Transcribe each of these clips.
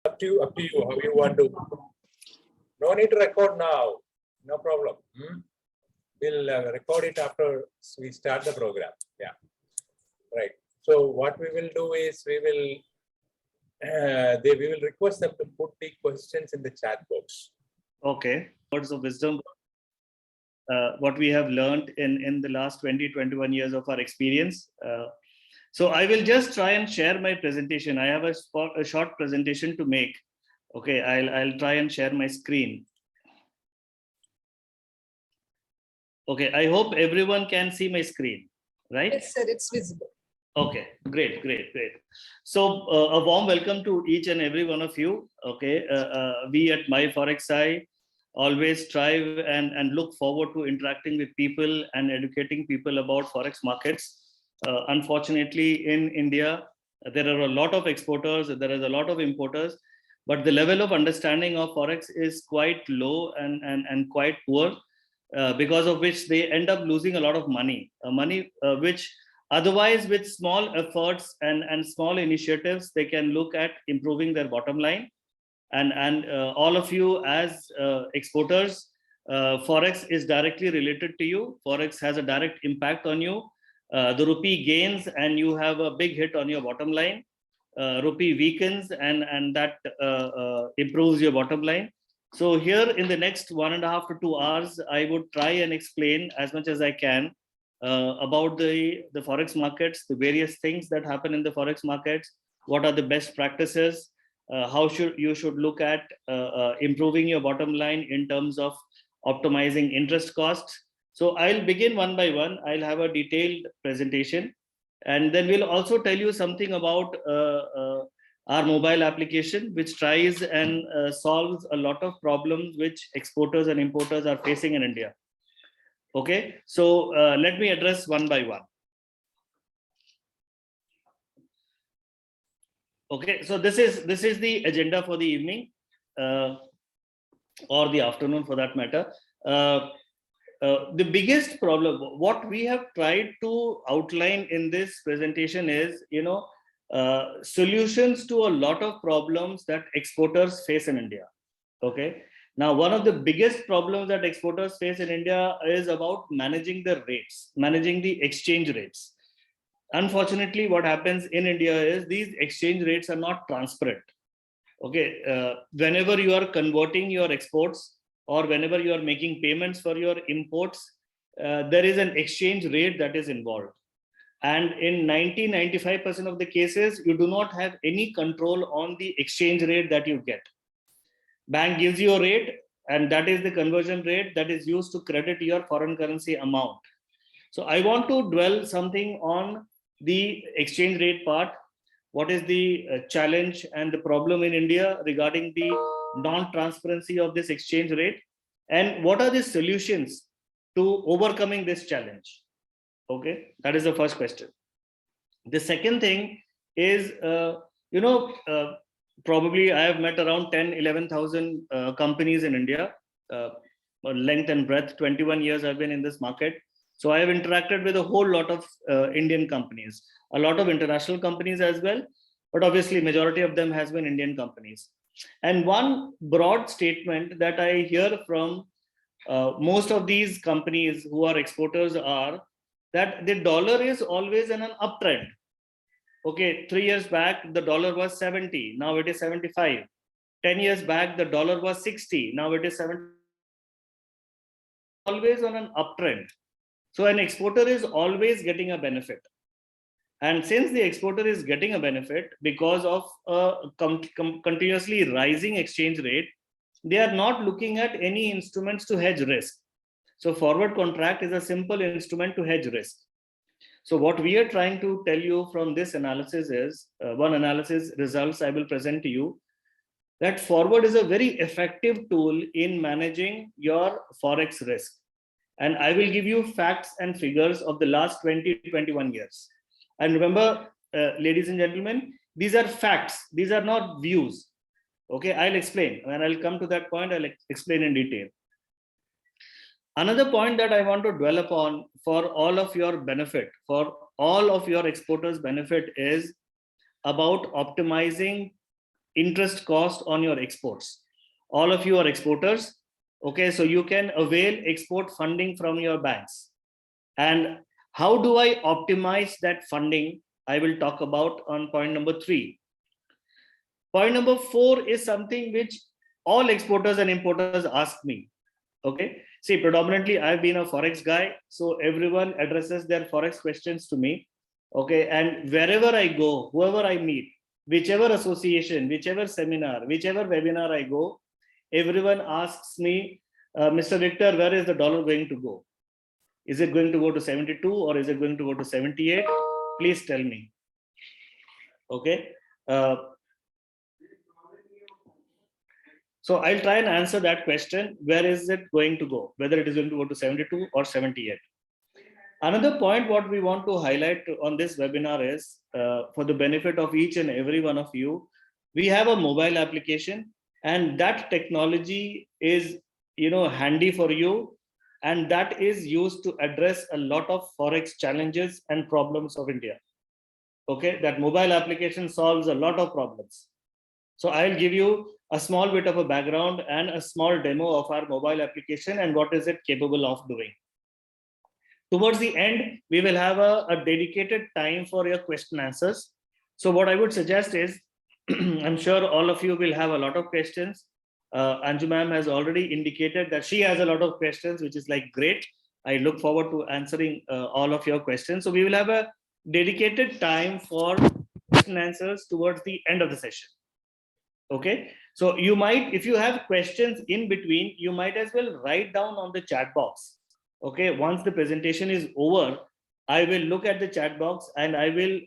Up to you, how you want to. No need to record now. No problem. We'll record it after we start the program. Yeah. Right. So what we will do is we will request them to put the questions in the chat box. Okay. Words of wisdom. What we have learned in the last 21 years of our experience. So I will just try and share my presentation. I have a short presentation to make. Okay, I'll try and share my screen. Okay, I hope everyone can see my screen, right? Yes, sir, it's visible. Okay, great. So a warm welcome to each and every one of you. Okay, we at Myforexeye always strive and look forward to interacting with people and educating people about Forex markets. Unfortunately, in India, there are a lot of exporters, there is a lot of importers, but the level of understanding of Forex is quite low and quite poor, because of which they end up losing a lot of money, which otherwise with small efforts and small initiatives, they can look at improving their bottom line. And all of you as exporters, Forex is directly related to you. Forex has a direct impact on you. The rupee gains and you have a big hit on your bottom line. Rupee weakens and that improves your bottom line. So here in the next 1.5 to 2 hours, I would try and explain as much as I can about the Forex markets, the various things that happen in the Forex markets, what are the best practices, how you should look at improving your bottom line in terms of optimizing interest costs. So I'll begin one by one. I'll have a detailed presentation, and then we'll also tell you something about our mobile application, which tries and solves a lot of problems which exporters and importers are facing in India. Okay, so let me address one by one. Okay, so this is the agenda for the evening or the afternoon for that matter. The biggest problem, what we have tried to outline in this presentation is, solutions to a lot of problems that exporters face in India. Okay. Now, one of the biggest problems that exporters face in India is about managing the rates, managing the exchange rates. Unfortunately, what happens in India is these exchange rates are not transparent. Okay. Whenever you are converting your exports or whenever you are making payments for your imports, there is an exchange rate that is involved. And in 95% of the cases, you do not have any control on the exchange rate that you get. Bank gives you a rate, and that is the conversion rate that is used to credit your foreign currency amount. So I want to dwell something on the exchange rate part. What is the challenge and the problem in India regarding the non-transparency of this exchange rate, and what are the solutions to overcoming this challenge? Okay, that is the first question. The second thing is, probably I have met around 11,000 companies in India, length and breadth. 21 years I've been in this market. So I have interacted with a whole lot of Indian companies, a lot of international companies as well, but obviously majority of them has been Indian companies. And one broad statement that I hear from most of these companies who are exporters are that the dollar is always in an uptrend. Okay, 3 years back, the dollar was 70, now it is 75. 10 years back, the dollar was 60, now it is 70. Always on an uptrend. So an exporter is always getting a benefit. And since the exporter is getting a benefit because of a continuously rising exchange rate, they are not looking at any instruments to hedge risk. So forward contract is a simple instrument to hedge risk. So what we are trying to tell you from this analysis is, one analysis results I will present to you, that forward is a very effective tool in managing your Forex risk. And I will give you facts and figures of the last 21 years. And remember, ladies and gentlemen, these are facts. These are not views. Okay, I'll explain. When I'll come to that point, I'll explain in detail. Another point that I want to dwell upon for all of your benefit, for all of your exporters' benefit, is about optimizing interest cost on your exports. All of you are exporters. Okay, so you can avail export funding from your banks. And how do I optimize that funding? I will talk about on point number 3. Point number 4 is something which all exporters and importers ask me. Okay, see, predominantly I've been a Forex guy, so everyone addresses their Forex questions to me. Okay, and wherever I go, whoever I meet, whichever association, whichever seminar, whichever webinar I go, everyone asks me, Mr. Victor, where is the dollar going to go? Is it going to go to 72 or is it going to go to 78? Please tell me. Okay. So I'll try and answer that question. Where is it going to go? Whether it is going to go to 72 or 78. Another point what we want to highlight on this webinar is, for the benefit of each and every one of you, we have a mobile application, and that technology is, handy for you, and that is used to address a lot of Forex challenges and problems of India. Okay, that mobile application solves a lot of problems. So I'll give you a small bit of a background and a small demo of our mobile application and what is it capable of doing. Towards the end, we will have a dedicated time for your question answers. So what I would suggest is, I'm sure all of you will have a lot of questions. Anju ma'am has already indicated that she has a lot of questions, which is like great. I look forward to answering all of your questions. So we will have a dedicated time for question answers towards the end of the session. Okay, so you might, if you have questions in between, you might as well write down on the chat box. Okay, once the presentation is over, I will look at the chat box and I will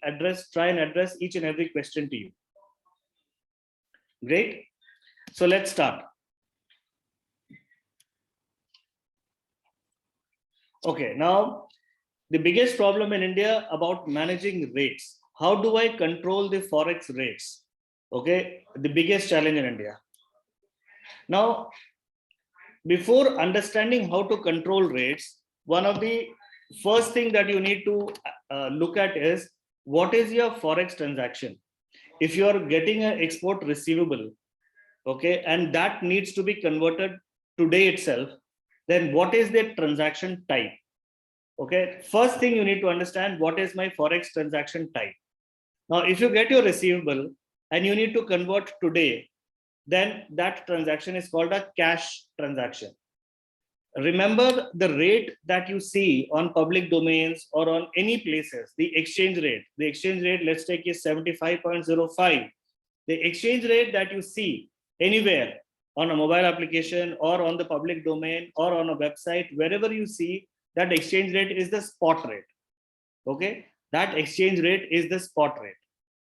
try and address each and every question to you. Great. So let's start. Okay, now the biggest problem in India about managing rates. How do I control the Forex rates? Okay, the biggest challenge in India. Now, before understanding how to control rates, one of the first thing that you need to look at is, what is your Forex transaction? If you are getting an export receivable, okay, and that needs to be converted today itself, then what is the transaction type? Okay, first thing you need to understand, what is my Forex transaction type? Now, if you get your receivable and you need to convert today, then that transaction is called a cash transaction. Remember the rate that you see on public domains or on any places, the exchange rate, let's take is 75.05. The exchange rate that you see anywhere on a mobile application or on the public domain or on a website, wherever you see, that exchange rate is the spot rate. Okay, that exchange rate is the spot rate.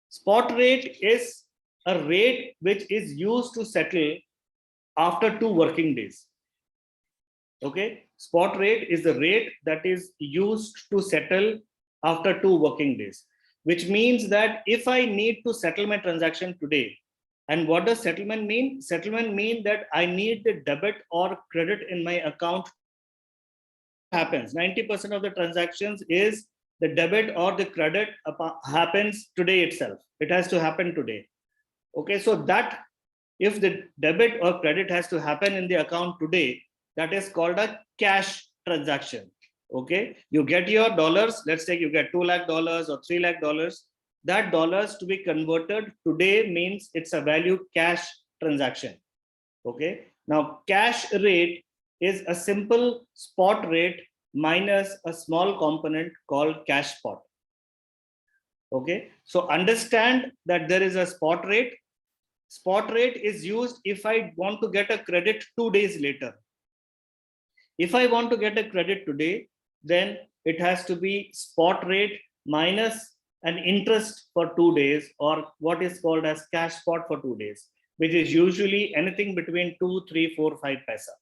Spot rate is a rate which is used to settle after 2 working days. Okay, spot rate is the rate that is used to settle after 2 working days, which means that if I need to settle my transaction today, and what does settlement mean? Settlement means that I need the debit or credit in my account. Happens 90% of the transactions is the debit or the credit happens today itself. It has to happen today. Okay, so that if the debit or credit has to happen in the account today, that is called a cash transaction. Okay, you get your dollars, let's say you get $2 lakh or $3 lakh. That dollars to be converted today means it's a value cash transaction. Okay, now cash rate is a simple spot rate minus a small component called cash spot. Okay, so understand that there is a spot rate. Spot rate is used if I want to get a credit 2 days later. If I want to get a credit today, then it has to be spot rate minus an interest for 2 days, or what is called as cash spot for 2 days, which is usually anything between 2, 3, 4, 5 paisa.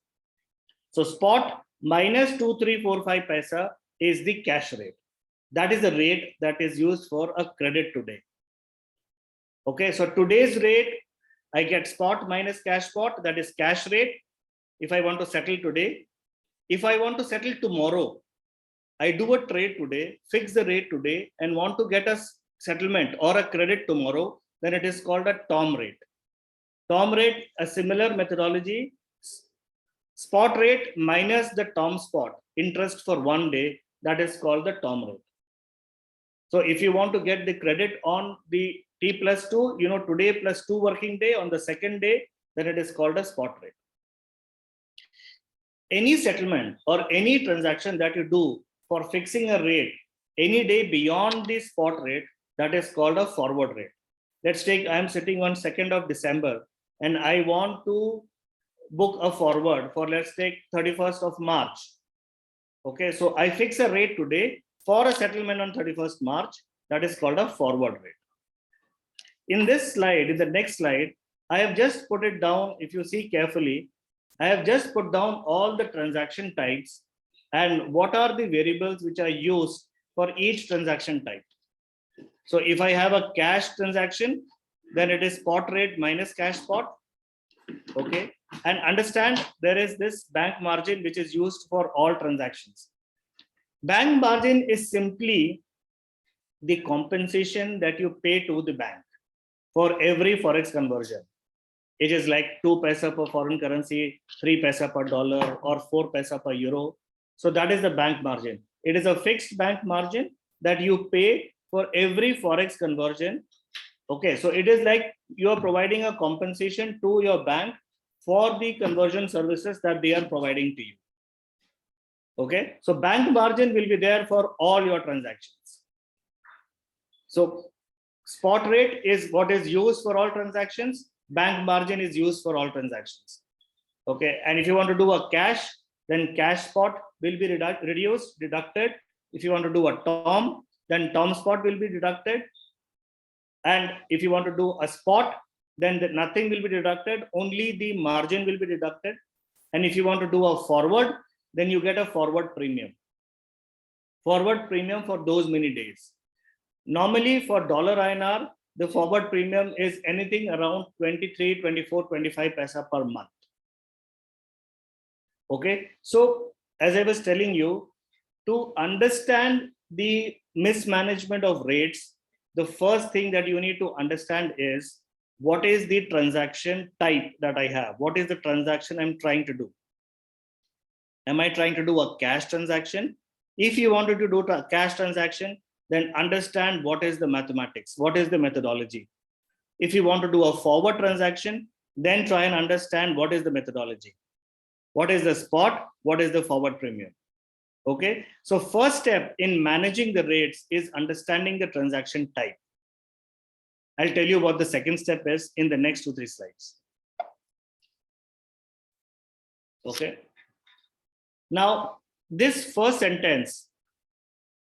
So spot minus 2, 3, 4, 5 paisa is the cash rate. That is the rate that is used for a credit today. Okay, so today's rate, I get spot minus cash spot, that is cash rate. If I want to settle today, if I want to settle tomorrow, I do a trade today, fix the rate today, and want to get a settlement or a credit tomorrow, then it is called a TOM rate. Tom rate, a similar methodology, spot rate minus the Tom spot, interest for 1 day, that is called the Tom rate. So if you want to get the credit on the T+2, today plus 2 working day on the second day, then it is called a spot rate. Any settlement or any transaction that you do for fixing a rate any day beyond the spot rate, that is called a forward rate. Let's take, I'm sitting on 2nd of December and I want to book a forward for, let's take 31st of March. Okay, so I fix a rate today for a settlement on 31st March, that is called a forward rate. In this slide, in the next slide, I have just put it down. If you see carefully, I have just put down all the transaction types and what are the variables which are used for each transaction type. So if I have a cash transaction, then it is spot rate minus cash spot. Okay, and understand there is this bank margin which is used for all transactions. Bank margin is simply the compensation that you pay to the bank for every Forex conversion. It is like 2 paisa per foreign currency, 3 paisa per dollar, or 4 paisa per euro. So that is the bank margin. It is a fixed bank margin that you pay for every Forex conversion. Okay, so it is like you are providing a compensation to your bank for the conversion services that they are providing to you. Okay, so bank margin will be there for all your transactions. So spot rate is what is used for all transactions. Bank margin is used for all transactions. Okay, and if you want to do a cash, then cash spot will be deducted. If you want to do a Tom, then Tom spot will be deducted. And if you want to do a spot, then nothing will be deducted, only the margin will be deducted. And if you want to do a forward, then you get a forward premium. Forward premium for those many days. Normally for dollar INR, the forward premium is anything around 23, 24, 25 paisa per month. Okay, so as I was telling you, to understand the mismanagement of rates, the first thing that you need to understand is what is the transaction type that I have? What is the transaction I'm trying to do? Am I trying to do a cash transaction? If you wanted to do a cash transaction, then understand what is the mathematics, what is the methodology. If you want to do a forward transaction, then try and understand what is the methodology. What is the spot? What is the forward premium? Okay, so first step in managing the rates is understanding the transaction type. I'll tell you what the second step is in the next 2-3 slides. Okay, now this first sentence,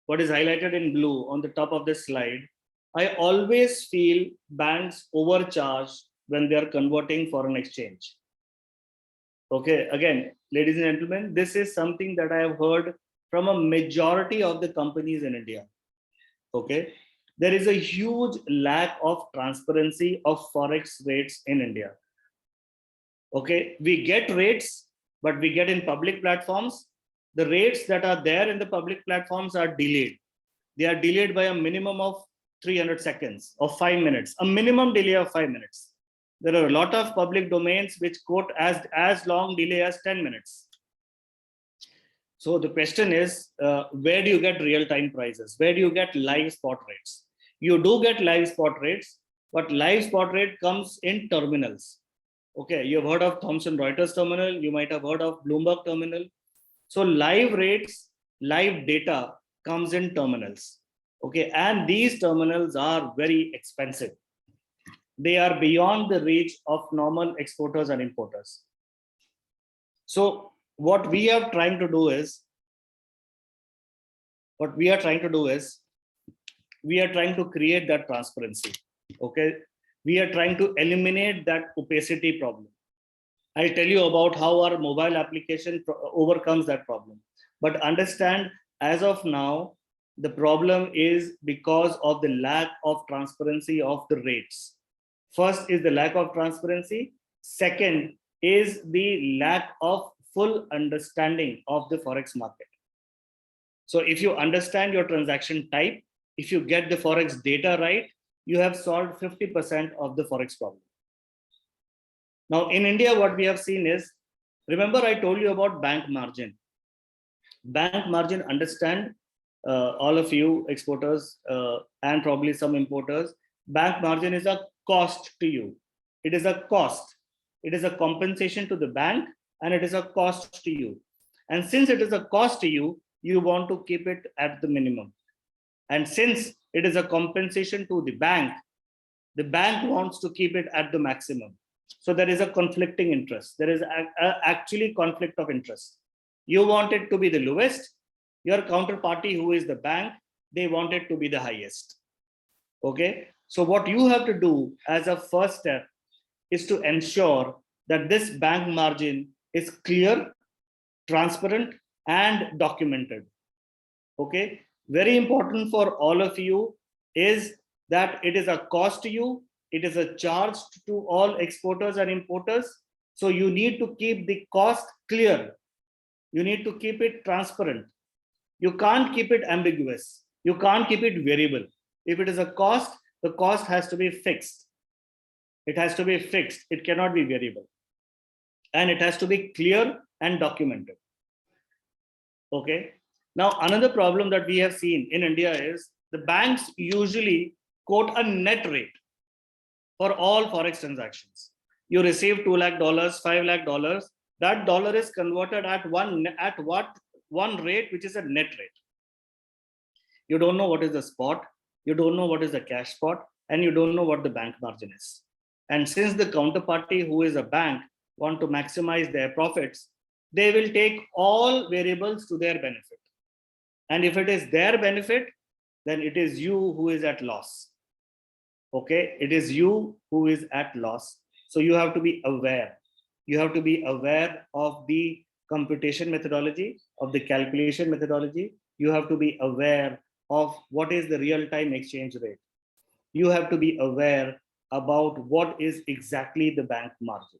what is highlighted in blue on the top of this slide, I always feel banks overcharge when they are converting foreign exchange. Okay, again, ladies and gentlemen, this is something that I have heard from a majority of the companies in India. Okay, there is a huge lack of transparency of Forex rates in India. Okay, we get rates, but we get in public platforms. The rates that are there in the public platforms are delayed. They are delayed by a minimum of 300 seconds or 5 minutes, a minimum delay of 5 minutes. There are a lot of public domains which quote as long delay as 10 minutes. So the question is, where do you get real-time prices? Where do you get live spot rates? You do get live spot rates, but live spot rate comes in terminals. Okay, you've heard of Thomson Reuters terminal, you might have heard of Bloomberg terminal. So live rates, live data comes in terminals. Okay, and these terminals are very expensive. They are beyond the reach of normal exporters and importers. So what we are trying to do is, we are trying to create that transparency. Okay, we are trying to eliminate that opacity problem. I'll tell you about how our mobile application overcomes that problem. But understand, as of now, the problem is because of the lack of transparency of the rates. First is the lack of transparency. Second is the lack of full understanding of the Forex market. So if you understand your transaction type, if you get the Forex data right, you have solved 50% of the Forex problem. Now in India, what we have seen is, remember I told you about bank margin. Bank margin, understand, all of you exporters and probably some importers, bank margin is a cost to you. It is a cost. It is a compensation to the bank, and it is a cost to you. And since it is a cost to you, you want to keep it at the minimum. And since it is a compensation to the bank wants to keep it at the maximum. So there is a conflicting interest. There is actually conflict of interest. You want it to be the lowest. Your counterparty, who is the bank, they want it to be the highest. Okay. So what you have to do as a first step is to ensure that this bank margin is clear, transparent, and documented. Okay. Very important for all of you is that it is a cost to you. It is a charge to all exporters and importers. So you need to keep the cost clear. You need to keep it transparent. You can't keep it ambiguous. You can't keep it variable. If it is a cost, the cost has to be fixed. It has to be fixed. It cannot be variable. And it has to be clear and documented. Okay. Now, another problem that we have seen in India is the banks usually quote a net rate for all Forex transactions. You receive $2 lakh, $5 lakh, that dollar is converted at one rate, which is a net rate. You don't know what is the spot, you don't know what is the cash spot, and you don't know what the bank margin is. And since the counterparty, who is a bank, want to maximize their profits, they will take all variables to their benefit. And if it is their benefit, then it is you who is at loss. Okay, it is you who is at loss. So you have to be aware. You have to be aware of the computation methodology, of the calculation methodology. You have to be aware of what is the real-time exchange rate. You have to be aware about what is exactly the bank margin.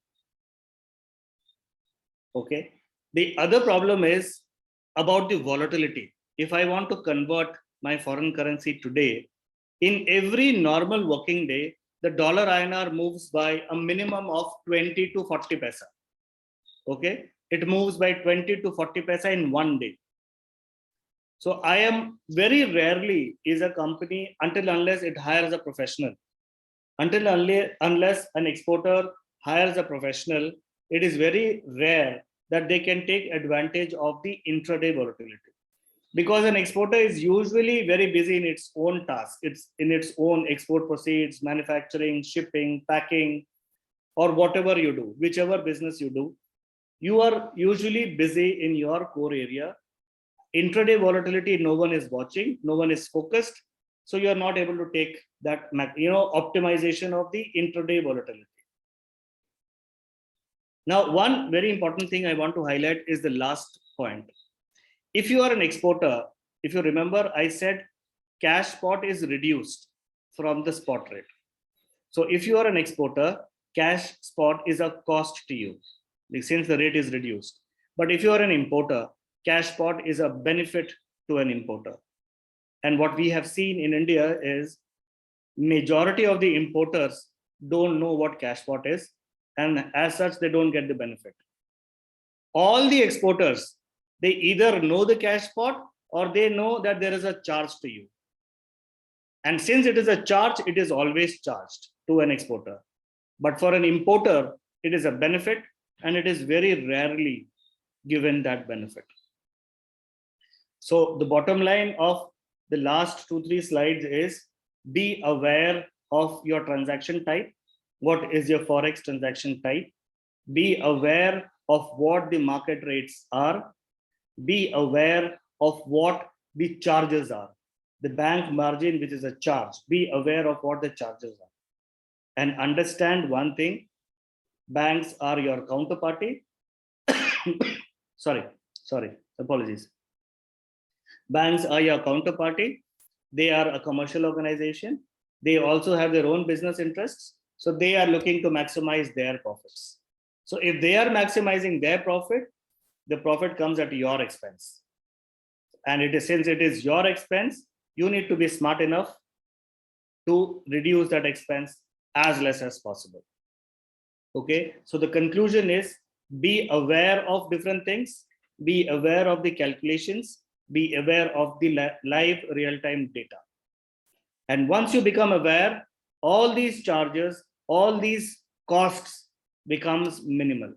Okay. The other problem is about the volatility. If I want to convert my foreign currency today, in every normal working day, the dollar INR moves by a minimum of 20 to 40 paisa. Okay. It moves by 20 to 40 paisa in one day. So I am very rarely is a company until unless it hires a professional. Until unless an exporter hires a professional, it is very rare that they can take advantage of the intraday volatility. Because an exporter is usually very busy in its own task. It's in its own export proceeds, manufacturing, shipping, packing, or whatever you do, whichever business you do, you are usually busy in your core area. Intraday volatility, no one is watching, no one is focused. So you're not able to take that, optimization of the intraday volatility. Now, one very important thing I want to highlight is the last point. If you are an exporter, if you remember, I said cash spot is reduced from the spot rate. So if you are an exporter, cash spot is a cost to you since the rate is reduced. But if you are an importer, cash spot is a benefit to an importer. And what we have seen in India is majority of the importers don't know what cash spot is, and as such, they don't get the benefit. All the exporters, they either know the cash spot or they know that there is a charge to you. And since it is a charge, it is always charged to an exporter. But for an importer, it is a benefit, and it is very rarely given that benefit. So the bottom line of the last 2-3 slides is be aware of your transaction type. What is your Forex transaction type? Be aware of what the market rates are. Be aware of what the charges are. The bank margin, which is a charge, be aware of what the charges are. And understand one thing, banks are your counterparty. sorry, apologies. Banks are your counterparty. They are a commercial organization. They also have their own business interests. So they are looking to maximize their profits. So if they are maximizing their profit, the profit comes at your expense. And it is, since it is your expense, you need to be smart enough to reduce that expense as less as possible. Okay, so the conclusion is be aware of different things, be aware of the calculations, be aware of the live real-time data. And once you become aware, all these charges, all these costs becomes minimal.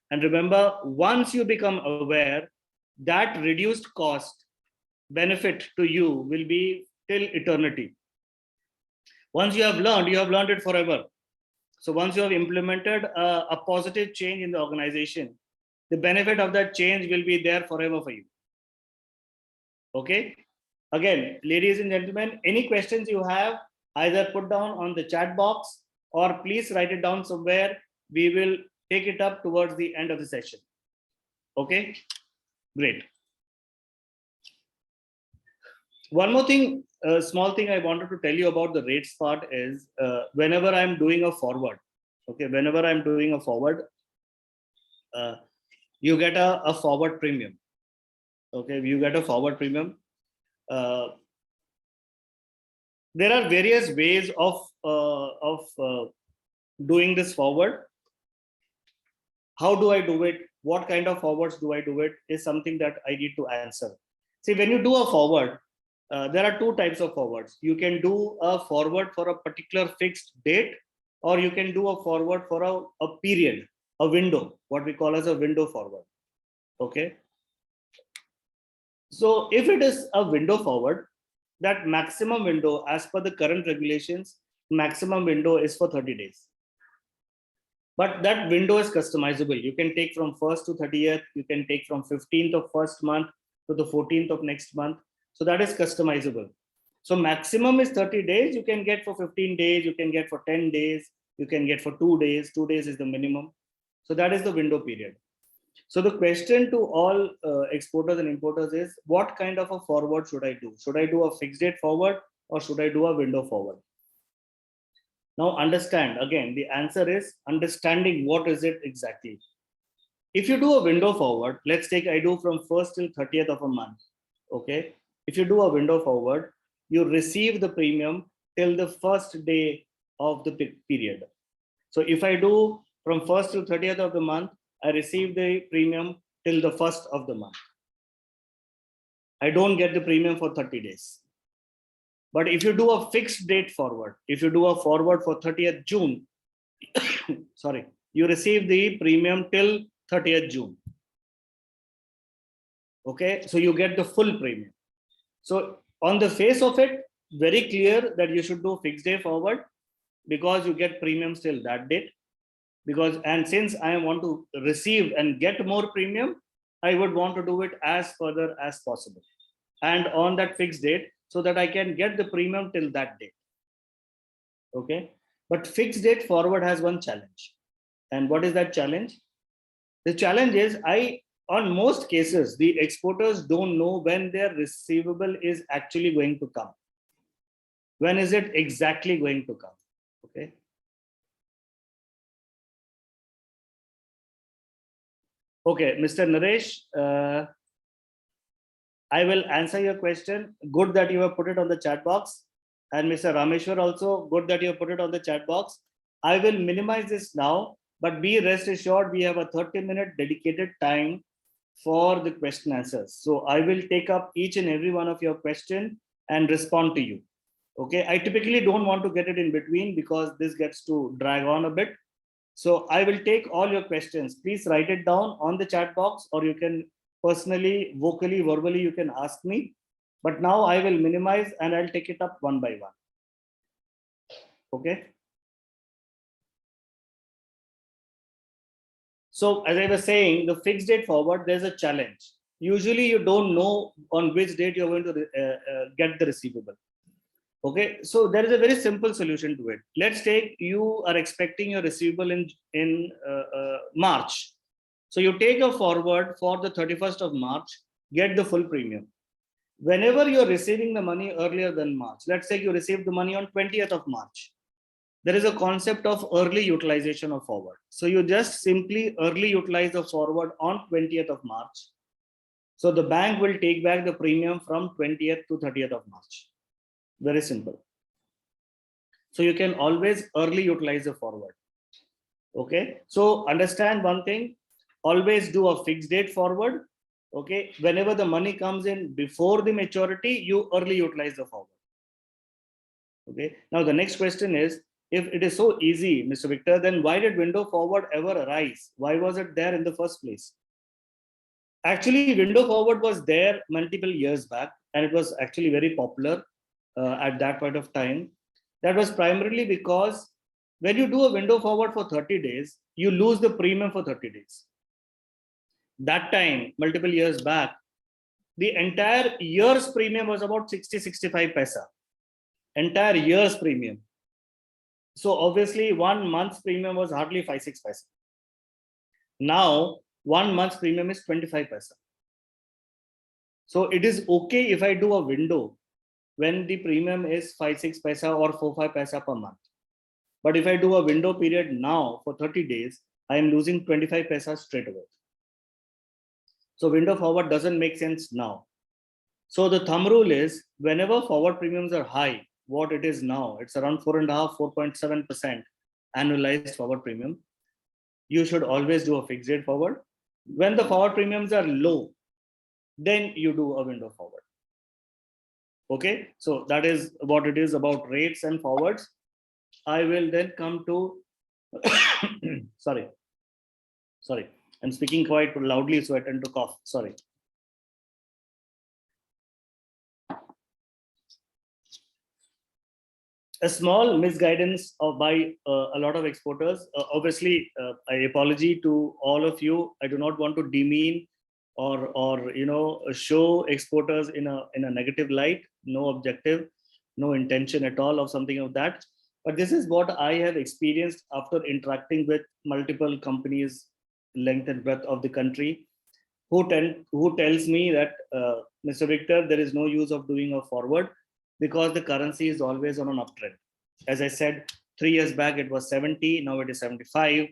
And remember, once you become aware, that reduced cost benefit to you will be till eternity. Once you have learned it forever. So once you have implemented a positive change in the organization, the benefit of that change will be there forever for you. Okay. Again, ladies and gentlemen, any questions you have, either put down on the chat box or please write it down somewhere. We will take it up towards the end of the session. Okay, great. One more thing, a small thing I wanted to tell you about the rates part is whenever I'm doing a forward, okay, whenever I'm doing a forward, you get a forward premium. Okay, you get a forward premium. There are various ways of doing this forward. How do I do it? What kind of forwards do I do it? Is something that I need to answer. See, when you do a forward, there are two types of forwards. You can do a forward for a particular fixed date, or you can do a forward for a period, a window, what we call as a window forward. Okay. So if it is a window forward, that maximum window as per the current regulations, maximum window is for 30 days. But that window is customizable. You can take from 1st to 30th. You can take from 15th of first month to the 14th of next month. So that is customizable. So maximum is 30 days. You can get for 15 days. You can get for 10 days. You can get for 2 days. 2 days is the minimum. So that is the window period. So the question to all exporters and importers is, what kind of a forward should I do? Should I do a fixed date forward or should I do a window forward? Now understand, again, the answer is understanding what is it exactly. If you do a window forward, let's take, I do from 1st till 30th of a month. Okay. If you do a window forward, you receive the premium till the first day of the period. So if I do from 1st till 30th of the month, I receive the premium till the 1st of the month. I don't get the premium for 30 days. But if you do a fixed date forward, if you do a forward for 30th June, sorry, you receive the premium till 30th June. Okay, so you get the full premium. So on the face of it, very clear that you should do fixed day forward because you get premiums till that date. Because, and since I want to receive and get more premium, I would want to do it as further as possible. And on that fixed date, so that I can get the premium till that date. Okay. But fixed date forward has one challenge. And what is that challenge? The challenge is on most cases, the exporters don't know when their receivable is actually going to come. When is it exactly going to come? Okay. Okay, Mr. Naresh, I will answer your question. Good that you have put it on the chat box. And Mr. Rameshwar also, good that you have put it on the chat box. I will minimize this now, but be rest assured we have a 30-minute dedicated time for the question answers. So I will take up each and every one of your questions and respond to you. Okay, I typically don't want to get it in between because this gets to drag on a bit. So I will take all your questions. Please write it down on the chat box, or you can personally, vocally, verbally, you can ask me. But now I will minimize and I'll take it up one by one. Okay. So as I was saying, the fixed date forward, there's a challenge. Usually you don't know on which date you're going to get the receivable. Okay, so there is a very simple solution to it. Let's take, you are expecting your receivable in March. So you take a forward for the 31st of March, get the full premium. Whenever you're receiving the money earlier than March, let's say you received the money on 20th of March, there is a concept of early utilization of forward. So you just simply early utilize the forward on 20th of March. So the bank will take back the premium from 20th to 30th of March. Very simple. So you can always early utilize the forward. Okay, so understand one thing, always do a fixed date forward. Okay, whenever the money comes in before the maturity, you early utilize the forward. Okay, now the next question is, if it is so easy, Mr. Victor, then why did window forward ever arise? Why was it there in the first place? Actually, window forward was there multiple years back, and it was actually very popular at that point of time. That was primarily because when you do a window forward for 30 days, you lose the premium for 30 days. That time, multiple years back, the entire year's premium was about 60-65 paisa. Entire year's premium. So obviously, 1 month's premium was hardly 5-6 paisa. Now, 1 month's premium is 25 paisa. So it is okay if I do a window when the premium is 5-6 paisa or 4-5 paisa per month. But if I do a window period now for 30 days, I am losing 25 paisa straight away. So window forward doesn't make sense now. So the thumb rule is, whenever forward premiums are high, what it is now, it's around 4.5, 4.7% annualized forward premium. You should always do a fixed rate forward. When the forward premiums are low, then you do a window forward. Okay, so that is what it is about rates and forwards. I will then come to, sorry, I'm speaking quite loudly, so I tend to cough, sorry. A small misguidance by a lot of exporters. Obviously, I apology to all of you. I do not want to demean or show exporters in a negative light. No objective, no intention at all of something of that. But this is what I have experienced after interacting with multiple companies, length and breadth of the country, who tells me that Mr. Victor, there is no use of doing a forward because the currency is always on an uptrend. As I said, 3 years back it was 70, now it is 75.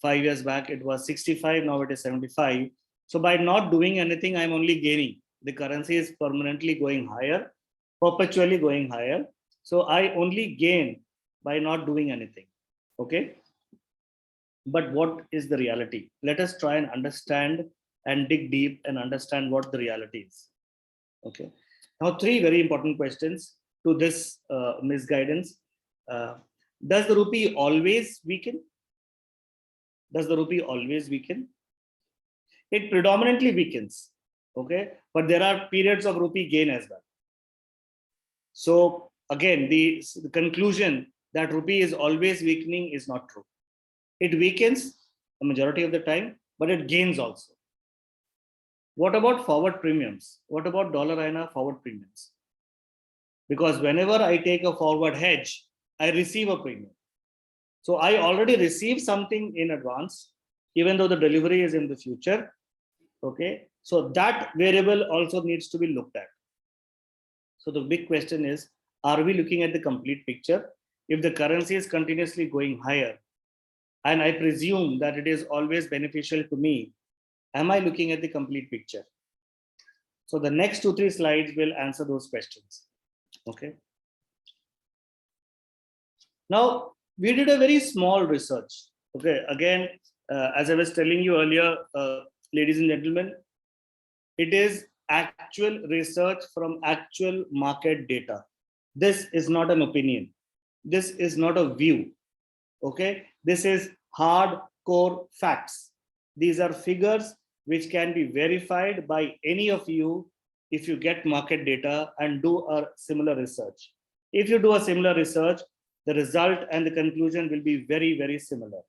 5 years back it was 65, now it is 75. So by not doing anything, I'm only gaining. The currency is permanently going higher, perpetually going higher. So I only gain by not doing anything. Okay. But what is the reality? Let us try and understand and dig deep and understand what the reality is. Okay. Now, 3 very important questions to this misguidance. Does the rupee always weaken? Does the rupee always weaken? It predominantly weakens. Okay. But there are periods of rupee gain as well. So again, the conclusion that rupee is always weakening is not true. It weakens the majority of the time, but it gains also. What about forward premiums? What about dollar INR forward premiums? Because whenever I take a forward hedge, I receive a premium. So I already received something in advance, even though the delivery is in the future. Okay. So that variable also needs to be looked at. So the big question is, are we looking at the complete picture? If the currency is continuously going higher, and I presume that it is always beneficial to me, am I looking at the complete picture? So the next 2-3 slides will answer those questions. Okay. Now, we did a very small research. Okay. Again, as I was telling you earlier, ladies and gentlemen, it is actual research from actual market data. This is not an opinion. This is not a view. Okay. This is hardcore facts. These are figures which can be verified by any of you if you get market data and do a similar research. If you do a similar research, the result and the conclusion will be very, very similar.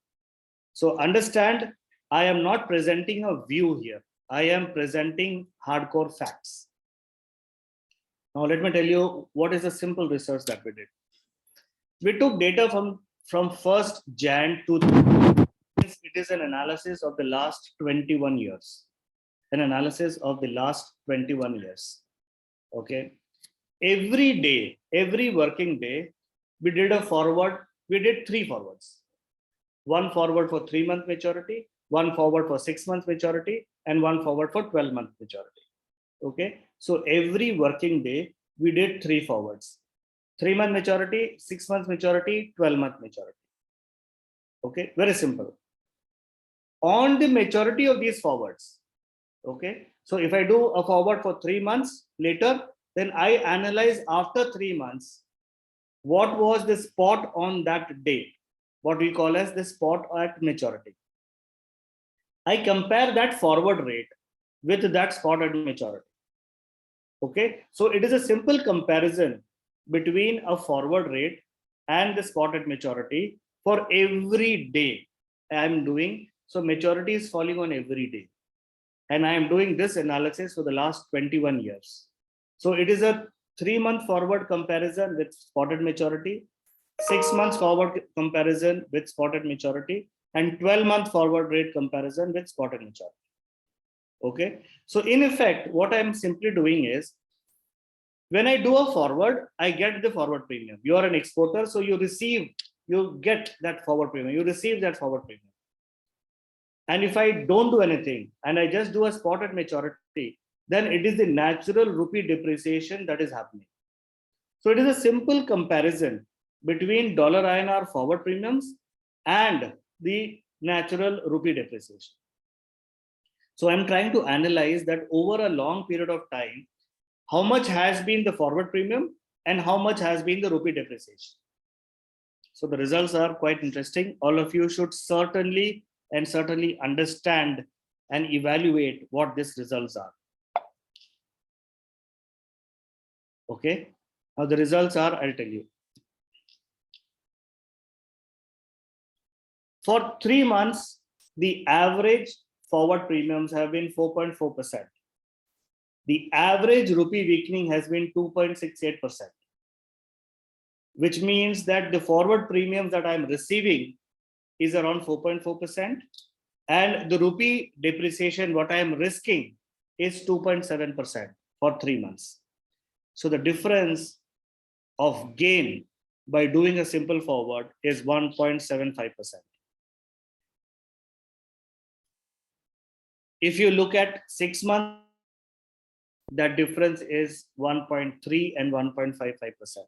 So understand, I am not presenting a view here. I am presenting hardcore facts. Now let me tell you what is the simple research that we did. We took data from 1st Jan to it is an analysis of the last 21 years. An analysis of the last 21 years. Okay. Every day, every working day, we did a forward. We did 3 forwards. 1 forward for 3-month maturity, 1 forward for 6-month maturity, and 1 forward for 12-month maturity. Okay. So every working day, we did 3 forwards. 3-month maturity, 6-month maturity, 12-month maturity. Okay, very simple. On the maturity of these forwards, okay, so if I do a forward for 3 months later, then I analyze after 3 months what was the spot on that day, what we call as the spot at maturity. I compare that forward rate with that spot at maturity. Okay, so it is a simple comparison between a forward rate and the spot at maturity for every day I am doing. So maturity is falling on every day. And I am doing this analysis for the last 21 years. So it is a 3-month forward comparison with spotted maturity, 6 months forward comparison with spotted maturity, and 12-month forward rate comparison with spotted maturity. Okay, so in effect, what I'm simply doing is, when I do a forward, I get the forward premium. You are an exporter, so you get that forward premium. You receive that forward premium. And if I don't do anything and I just do a spot at maturity, then it is the natural rupee depreciation that is happening. So it is a simple comparison between dollar INR forward premiums and the natural rupee depreciation. So I'm trying to analyze that over a long period of time, how much has been the forward premium and how much has been the rupee depreciation. So the results are quite interesting. All of you should certainly understand and evaluate what these results are. Okay, now the results are, I'll tell you. For 3 months, the average forward premiums have been 4.4%. The average rupee weakening has been 2.68%, which means that the forward premiums that I'm receiving is around 4.4%, and the rupee depreciation, what I am risking, is 2.7% for 3 months. So the difference of gain by doing a simple forward is 1.75%. If you look at 6 months, that difference is 1.3 and 1.55%.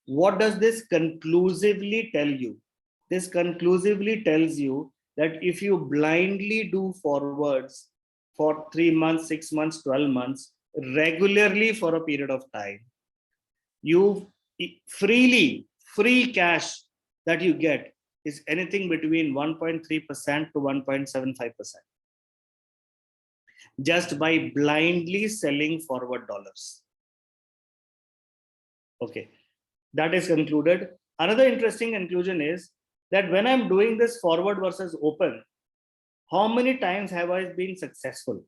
What does this conclusively tell you? This conclusively tells you that if you blindly do forwards for 3 months, 6 months, 12 months, regularly for a period of time, you free cash that you get is anything between 1.3% to 1.75%. Just by blindly selling forward dollars. Okay, that is concluded. Another interesting conclusion is that when I'm doing this forward versus open, how many times have I been successful?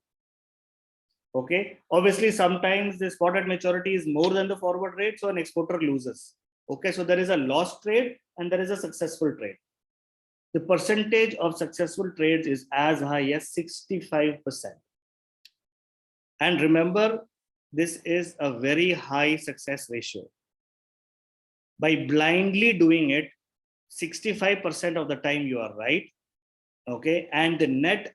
Okay, obviously sometimes the spot at maturity is more than the forward rate, so an exporter loses. Okay, so there is a lost trade and there is a successful trade. The percentage of successful trades is as high as 65%. And remember, this is a very high success ratio. By blindly doing it, 65% of the time you are right. Okay, and the net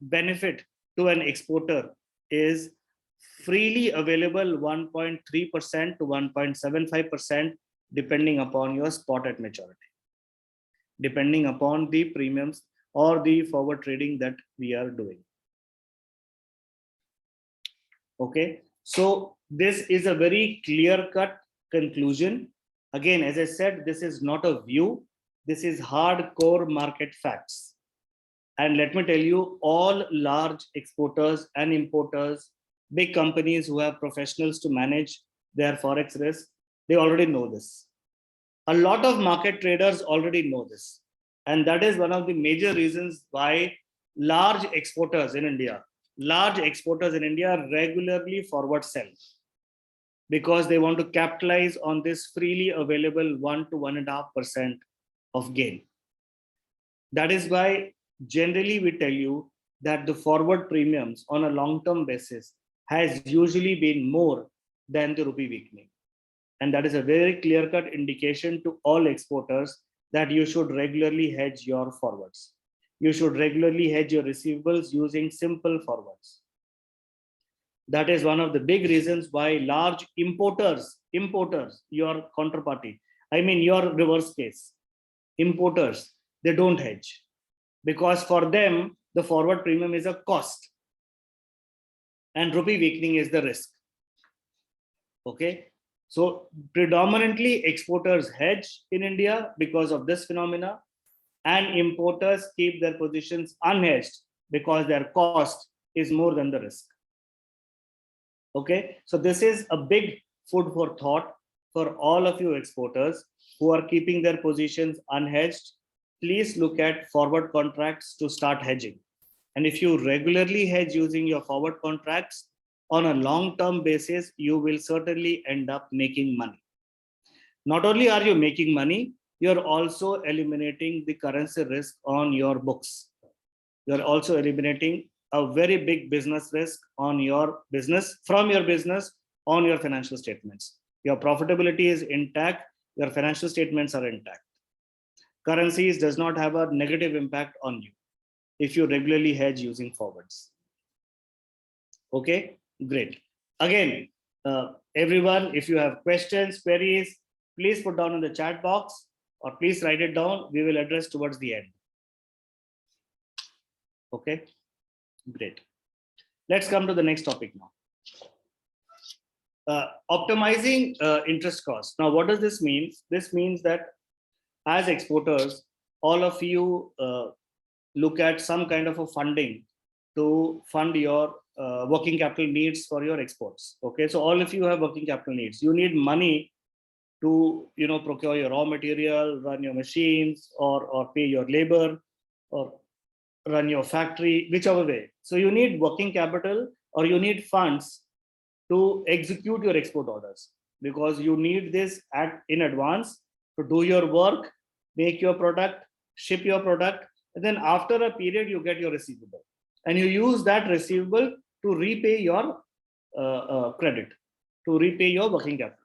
benefit to an exporter is freely available 1.3% to 1.75%, depending upon your spot at maturity, depending upon the premiums or the forward trading that we are doing. Okay, so this is a very clear-cut conclusion. Again, as I said, this is not a view. This is hardcore market facts. And let me tell you, all large exporters and importers, big companies who have professionals to manage their Forex risk, they already know this. A lot of market traders already know this. And that is one of the major reasons why large exporters in India regularly forward sell, because they want to capitalize on this freely available 1 to 1.5% of gain. That is why generally we tell you that the forward premiums on a long-term basis has usually been more than the rupee weakening. And that is a very clear-cut indication to all exporters that you should regularly hedge your forwards. You should regularly hedge your receivables using simple forwards. That is one of the big reasons why large importers, your counterparty, I mean, your reverse case, importers, they don't hedge because for them, the forward premium is a cost and rupee weakening is the risk. Okay. So predominantly exporters hedge in India because of this phenomena, and importers keep their positions unhedged because their cost is more than the risk. Okay. So this is a big food for thought for all of you exporters who are keeping their positions unhedged. Please look at forward contracts to start hedging. And if you regularly hedge using your forward contracts on a long-term basis, you will certainly end up making money. Not only are you making money, you're also eliminating the currency risk on your books. You're also eliminating a very big business risk on your business, from your business on your financial statements. Your profitability is intact, your financial statements are intact. Currencies does not have a negative impact on you if you regularly hedge using forwards. Okay, great. Again, everyone, if you have questions, queries, please put down in the chat box or please write it down. We will address towards the end. Okay, great. Let's come to the next topic now. Optimizing interest costs. Now, what does this mean? This means that as exporters, all of you look at some kind of a funding to fund your working capital needs for your exports. Okay, so all of you have working capital needs. You need money to procure your raw material, run your machines, or pay your labor, or run your factory, whichever way. So you need working capital or you need funds to execute your export orders, because you need this in advance to do your work, make your product, ship your product, and then after a period you get your receivable, and you use that receivable to repay your credit, to repay your working capital.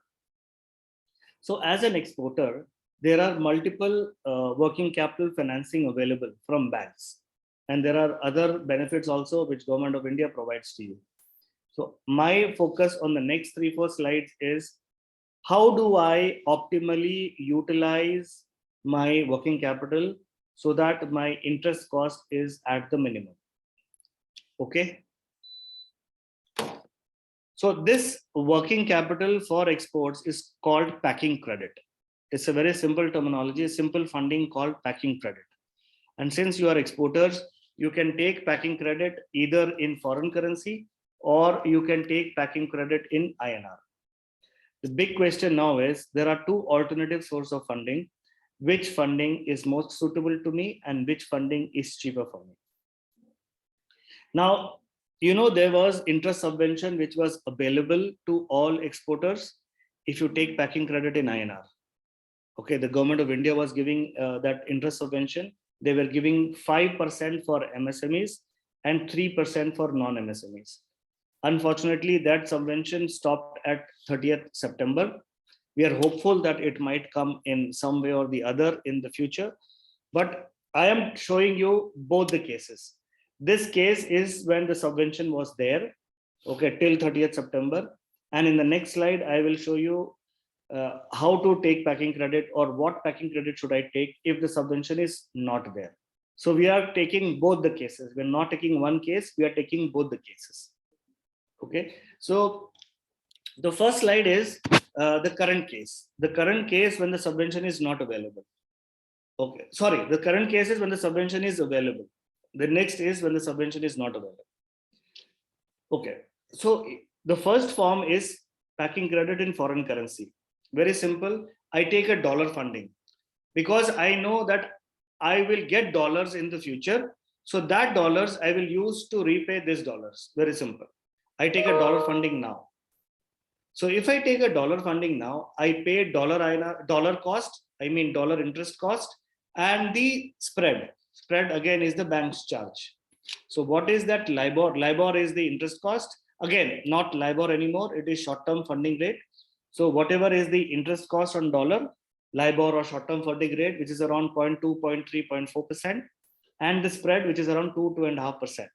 So as an exporter, there are multiple working capital financing available from banks, and there are other benefits also which Government of India provides to you. So my focus on the next 3-4 slides is how do I optimally utilize my working capital so that my interest cost is at the minimum. Okay. So this working capital for exports is called packing credit. It's a very simple terminology, a simple funding called packing credit. And since you are exporters, you can take packing credit either in foreign currency or you can take packing credit in INR. The big question now is there are two alternative sources of funding. Which funding is most suitable to me and which funding is cheaper for me? Now, there was interest subvention which was available to all exporters if you take packing credit in INR. Okay, the Government of India was giving that interest subvention. They were giving 5% for MSMEs and 3% for non-MSMEs. Unfortunately, that subvention stopped at 30th September. We are hopeful that it might come in some way or the other in the future. But I am showing you both the cases. This case is when the subvention was there, okay, till 30th September. And in the next slide, I will show you how to take packing credit or what packing credit should I take if the subvention is not there. So we are taking both the cases. We're not taking one case, we are taking both the cases. Okay, so the first slide is the current case. The current case when the subvention is not available. Okay, sorry, the current case is when the subvention is available. The next is when the subvention is not available. Okay, so the first form is packing credit in foreign currency. Very simple. I take a dollar funding because I know that I will get dollars in the future. So that dollars I will use to repay this dollars. Very simple. I take a dollar funding now. So if I take a dollar funding now, I pay dollar cost, I mean dollar interest cost, and the spread. Spread again is the bank's charge. So what is that? LIBOR. LIBOR is the interest cost. Again, not LIBOR anymore. It is short-term funding rate. So whatever is the interest cost on dollar, LIBOR or short-term funding rate, which is around 0.2, 0.3, 0.4%, and the spread, which is around 2.5%.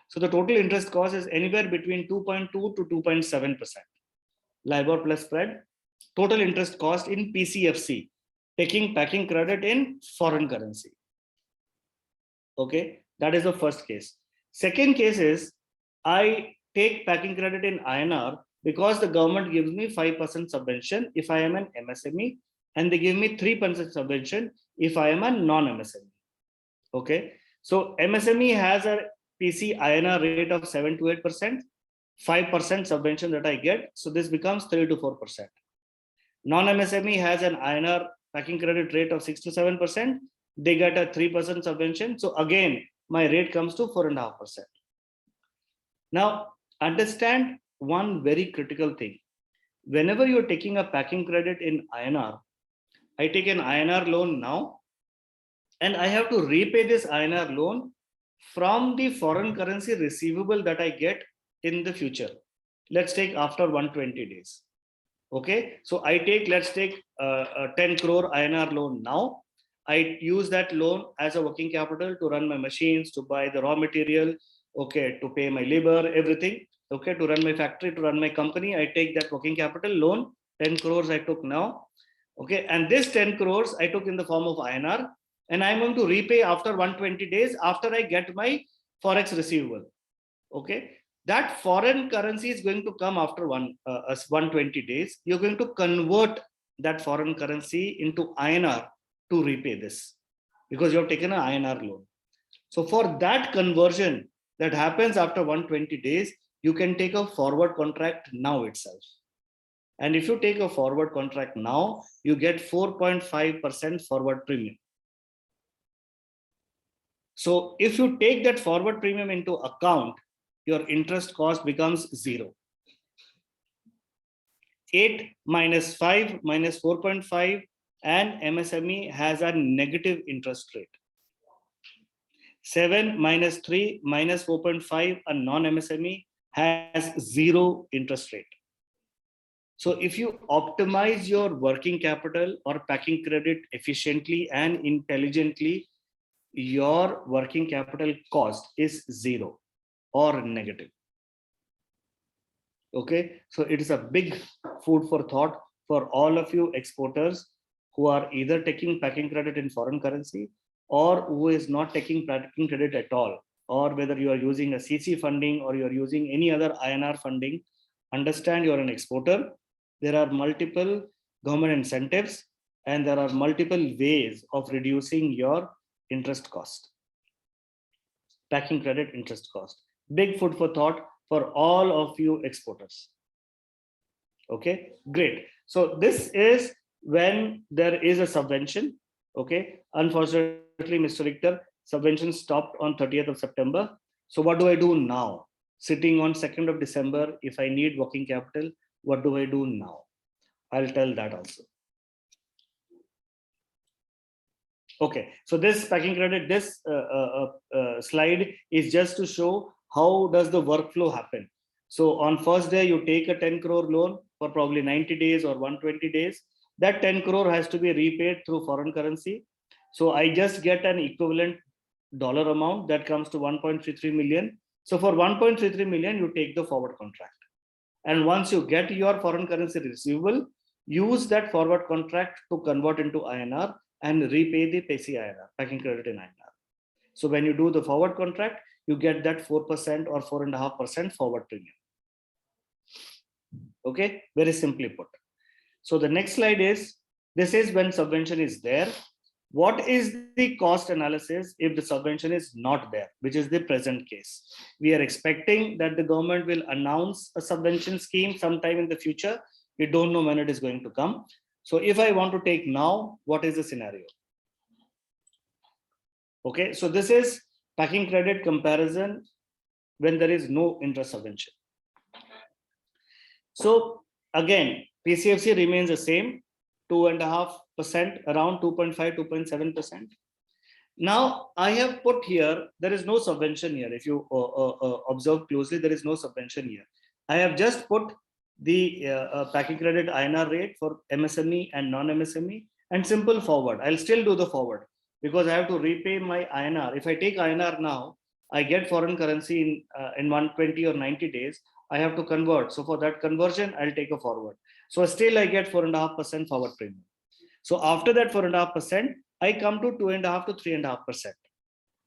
So the total interest cost is anywhere between 2.2 to 2.7%. LIBOR plus spread total interest cost in PCFC, taking packing credit in foreign currency. Okay, that is the first case. Second case is I take packing credit in INR because the government gives me 5% subvention if I am an MSME, and they give me 3% subvention if I am a non-MSME. Okay, so MSME has a PC INR rate of 7 to 8%, 5% subvention that I get. So this becomes 3 to 4%. Non-MSME has an INR packing credit rate of 6 to 7%. They get a 3% subvention. So again, my rate comes to 4.5%. Now, understand one very critical thing. Whenever you're taking a packing credit in INR, I take an INR loan now, and I have to repay this INR loan from the foreign currency receivable that I get in the future. Let's take after 120 days. Okay, so let's take a 10 crore INR loan now. I use that loan as a working capital to run my machines, to buy the raw material, okay, to pay my labor, everything, okay, to run my factory, to run my company. I take that working capital loan, 10 crores I took now, okay, and this 10 crores I took in the form of INR, and I'm going to repay after 120 days after I get my Forex receivable, okay. That foreign currency is going to come after 120 days. You're going to convert that foreign currency into INR to repay this, because you have taken an INR loan. So for that conversion that happens after 120 days, you can take a forward contract now itself. And if you take a forward contract now, you get 4.5% forward premium. So if you take that forward premium into account, your interest cost becomes 0. 8 minus 5 minus 4.5, and MSME has a negative interest rate. 7 minus 3 minus 4.5, a non-MSME has 0 interest rate. So if you optimize your working capital or packing credit efficiently and intelligently, your working capital cost is 0 or negative. Okay, so it is a big food for thought for all of you exporters who are either taking packing credit in foreign currency or who is not taking packing credit at all, or whether you are using a CC funding or you are using any other INR funding. Understand you are an exporter. There are multiple government incentives and there are multiple ways of reducing your interest cost. Packing credit interest cost. Big food for thought for all of you exporters. Okay, great. So this is when there is a subvention. Okay, unfortunately, Mr. Richter, subvention stopped on 30th of September. So what do I do now? Sitting on 2nd of December, if I need working capital, what do I do now? I'll tell that also. Okay, so this packing credit, this slide is just to show how does the workflow happen. So on first day, you take a 10 crore loan for probably 90 days or 120 days. That 10 crore has to be repaid through foreign currency. So I just get an equivalent dollar amount that comes to 1.33 million. So for 1.33 million, you take the forward contract. And once you get your foreign currency receivable, use that forward contract to convert into INR and repay the PCINR, packing credit in INR. So when you do the forward contract, you get that 4% or 4.5% forward premium. Okay, very simply put. So the next slide is, this is when subvention is there. What is the cost analysis if the subvention is not there, which is the present case? We are expecting that the government will announce a subvention scheme sometime in the future. We don't know when it is going to come. So if I want to take now, what is the scenario? Okay, so this is packing credit comparison when there is no interest subvention. So again, PCFC remains the same, 2.5%, around 2.5, 2.7%. Now I have put here, there is no subvention here. If you observe closely, there is no subvention here. I have just put the packing credit INR rate for MSME and non-MSME and simple forward. I'll still do the forward because I have to repay my INR. If I take INR now, I get foreign currency in 120 or 90 days. I have to convert. So for that conversion, I'll take a forward. So still I get 4.5% forward premium. So after that 4.5%, I come to 2.5 to 3.5%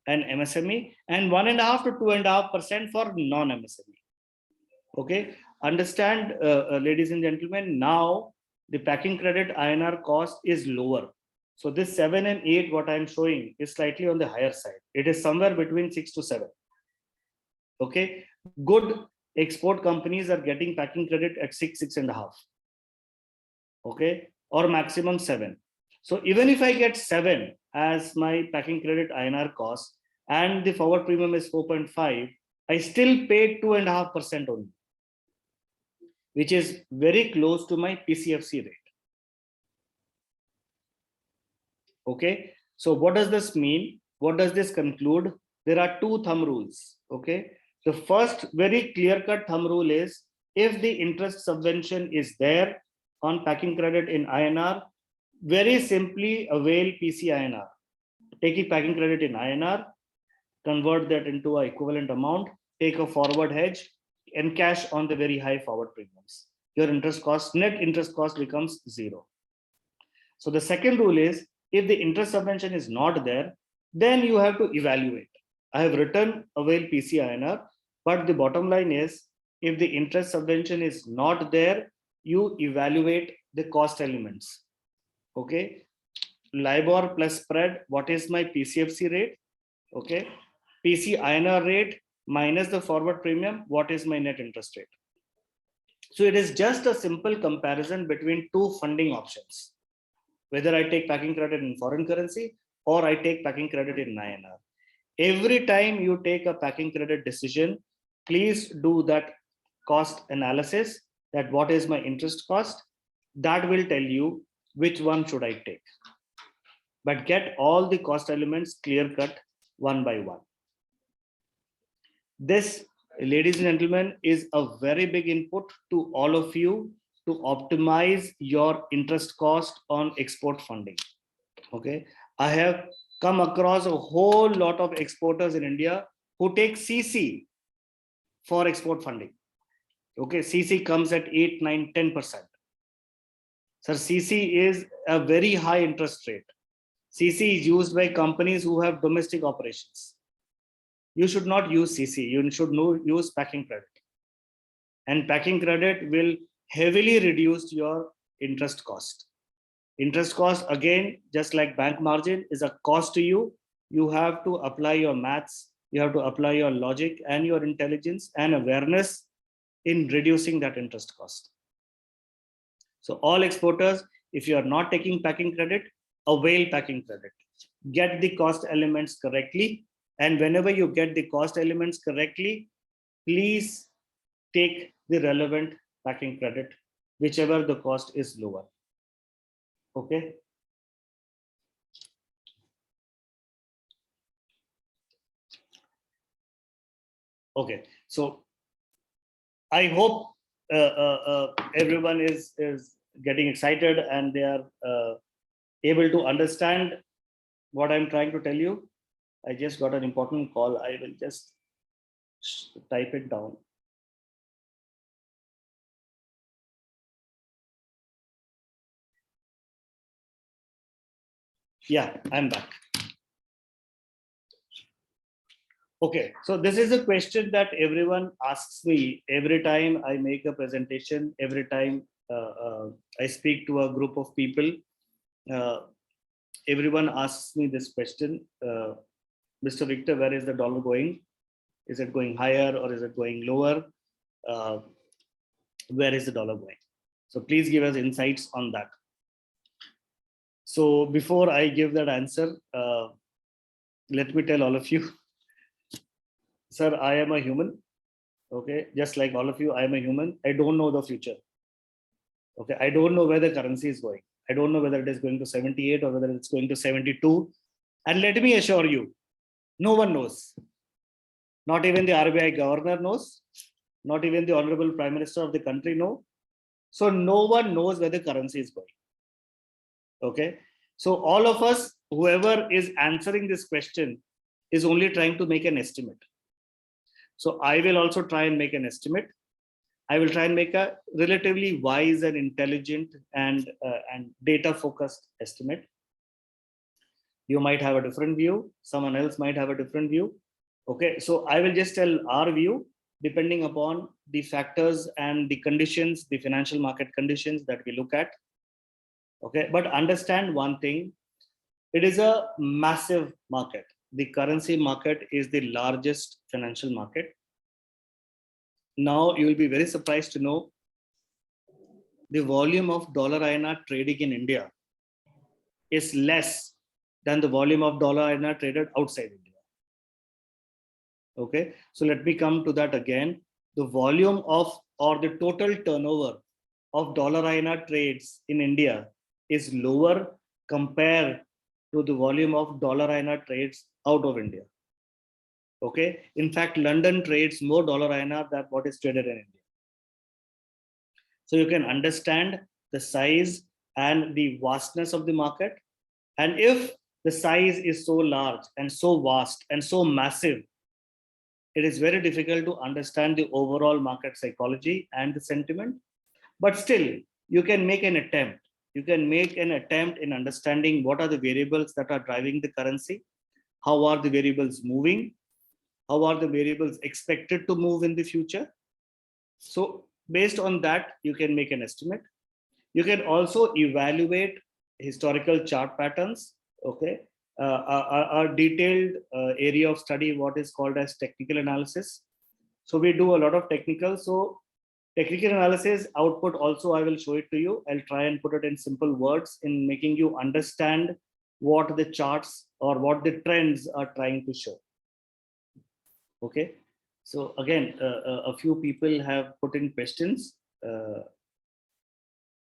and MSME, and 1.5 to 2.5% for non-MSME. Okay, understand, ladies and gentlemen, now the packing credit INR cost is lower. So this 7 and 8, what I'm showing is slightly on the higher side. It is somewhere between 6 to 7. Okay, good export companies are getting packing credit at 6, 6.5. Okay, or maximum 7. So even if I get 7 as my packing credit INR cost and the forward premium is 4.5, I still paid 2.5% only, which is very close to my PCFC rate. Okay, so what does this mean? What does this conclude? There are two thumb rules. Okay, the first very clear-cut thumb rule is if the interest subvention is there on packing credit in INR, very simply avail PCINR. Take a packing credit in INR, convert that into an equivalent amount, take a forward hedge, and cash on the very high forward premiums. Your interest cost, net interest cost becomes 0. So the second rule is if the interest subvention is not there, then you have to evaluate. I have written avail PCINR, but the bottom line is if the interest subvention is not there, you evaluate the cost elements. Okay, LIBOR plus spread, what is my PCFC rate? Okay, PCINR rate minus the forward premium, what is my net interest rate? So it is just a simple comparison between two funding options, whether I take packing credit in foreign currency or I take packing credit in INR. Every time you take a packing credit decision, please do that cost analysis, that what is my interest cost, that will tell you which one should I take. But get all the cost elements clear cut one by one. This, ladies and gentlemen, is a very big input to all of you to optimize your interest cost on export funding. Okay, I have come across a whole lot of exporters in India who take CC for export funding. Okay, CC comes at 8, 9, 10%. Sir, CC is a very high interest rate. CC is used by companies who have domestic operations. You should not use CC. You should use packing credit. And packing credit will heavily reduce your interest cost. Interest cost, again, just like bank margin, is a cost to you. You have to apply your maths, you have to apply your logic and your intelligence and awareness in reducing that interest cost. So all exporters, if you are not taking packing credit, avail packing credit. Get the cost elements correctly. And whenever you get the cost elements correctly, please take the relevant packing credit, whichever the cost is lower. Okay. Okay. So I hope everyone is getting excited and they are able to understand what I'm trying to tell you. I just got an important call. I will just type it down. Yeah, I'm back. Okay, so this is a question that everyone asks me every time I make a presentation, every time I speak to a group of people. Everyone asks me this question, Mr. Victor, where is the dollar going? Is it going higher or is it going lower? Where is the dollar going? So please give us insights on that. So before I give that answer, let me tell all of you, sir, I am a human. Okay, just like all of you, I am a human. I don't know the future. Okay, I don't know where the currency is going. I don't know whether it is going to 78 or whether it's going to 72. And let me assure you, no one knows. Not even the RBI governor knows. Not even the Honorable Prime Minister of the country knows. So no one knows where the currency is going. Okay, so all of us, whoever is answering this question, is only trying to make an estimate. So I will also try and make an estimate. I will try and make a relatively wise and intelligent and data focused estimate. You might have a different view. Someone else might have a different view. Okay, so I will just tell our view depending upon the factors and the conditions, the financial market conditions that we look at. Okay, but understand one thing, it is a massive market. The currency market is the largest financial market. Now you will be very surprised to know the volume of dollar INR trading in India is less than the volume of dollar INR traded outside India. Okay, so let me come to that again. The volume of, or the total turnover of dollar INR trades in India is lower compared to the volume of dollar INR trades out of India. Okay, in fact, London trades more dollar INR than what is traded in India. So you can understand the size and the vastness of the market. And if the size is so large and so vast and so massive, it is very difficult to understand the overall market psychology and the sentiment. But still, you can make an attempt. You can make an attempt in understanding what are the variables that are driving the currency, how are the variables moving, how are the variables expected to move in the future. So based on that, you can make an estimate. You can also evaluate historical chart patterns. Okay, a detailed area of study, what is called as technical analysis. So we do a lot of technical. So technical analysis output also, I will show it to you. I'll try and put it in simple words in making you understand what the charts or what the trends are trying to show. Okay, so again, a few people have put in questions.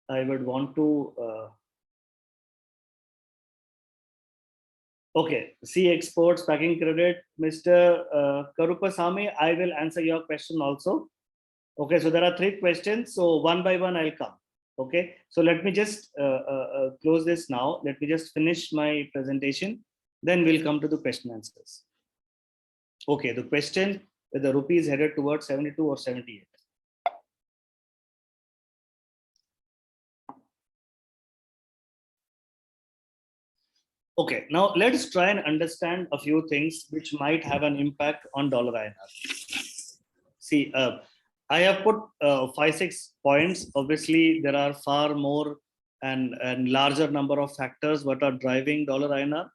I would want to okay, see exports, packing credit, Mr. Karupasamy, I will answer your question also. Okay, so there are 3 questions. So one by one, I'll come. Okay, so let me just close this now. Let me just finish my presentation. Then we'll come to the question answers. Okay, the question, whether the rupee is headed towards 72 or 78. Okay, now let's try and understand a few things which might have an impact on dollar INR. See, I have put 5-6 points. Obviously, there are far more and larger number of factors what are driving dollar INR.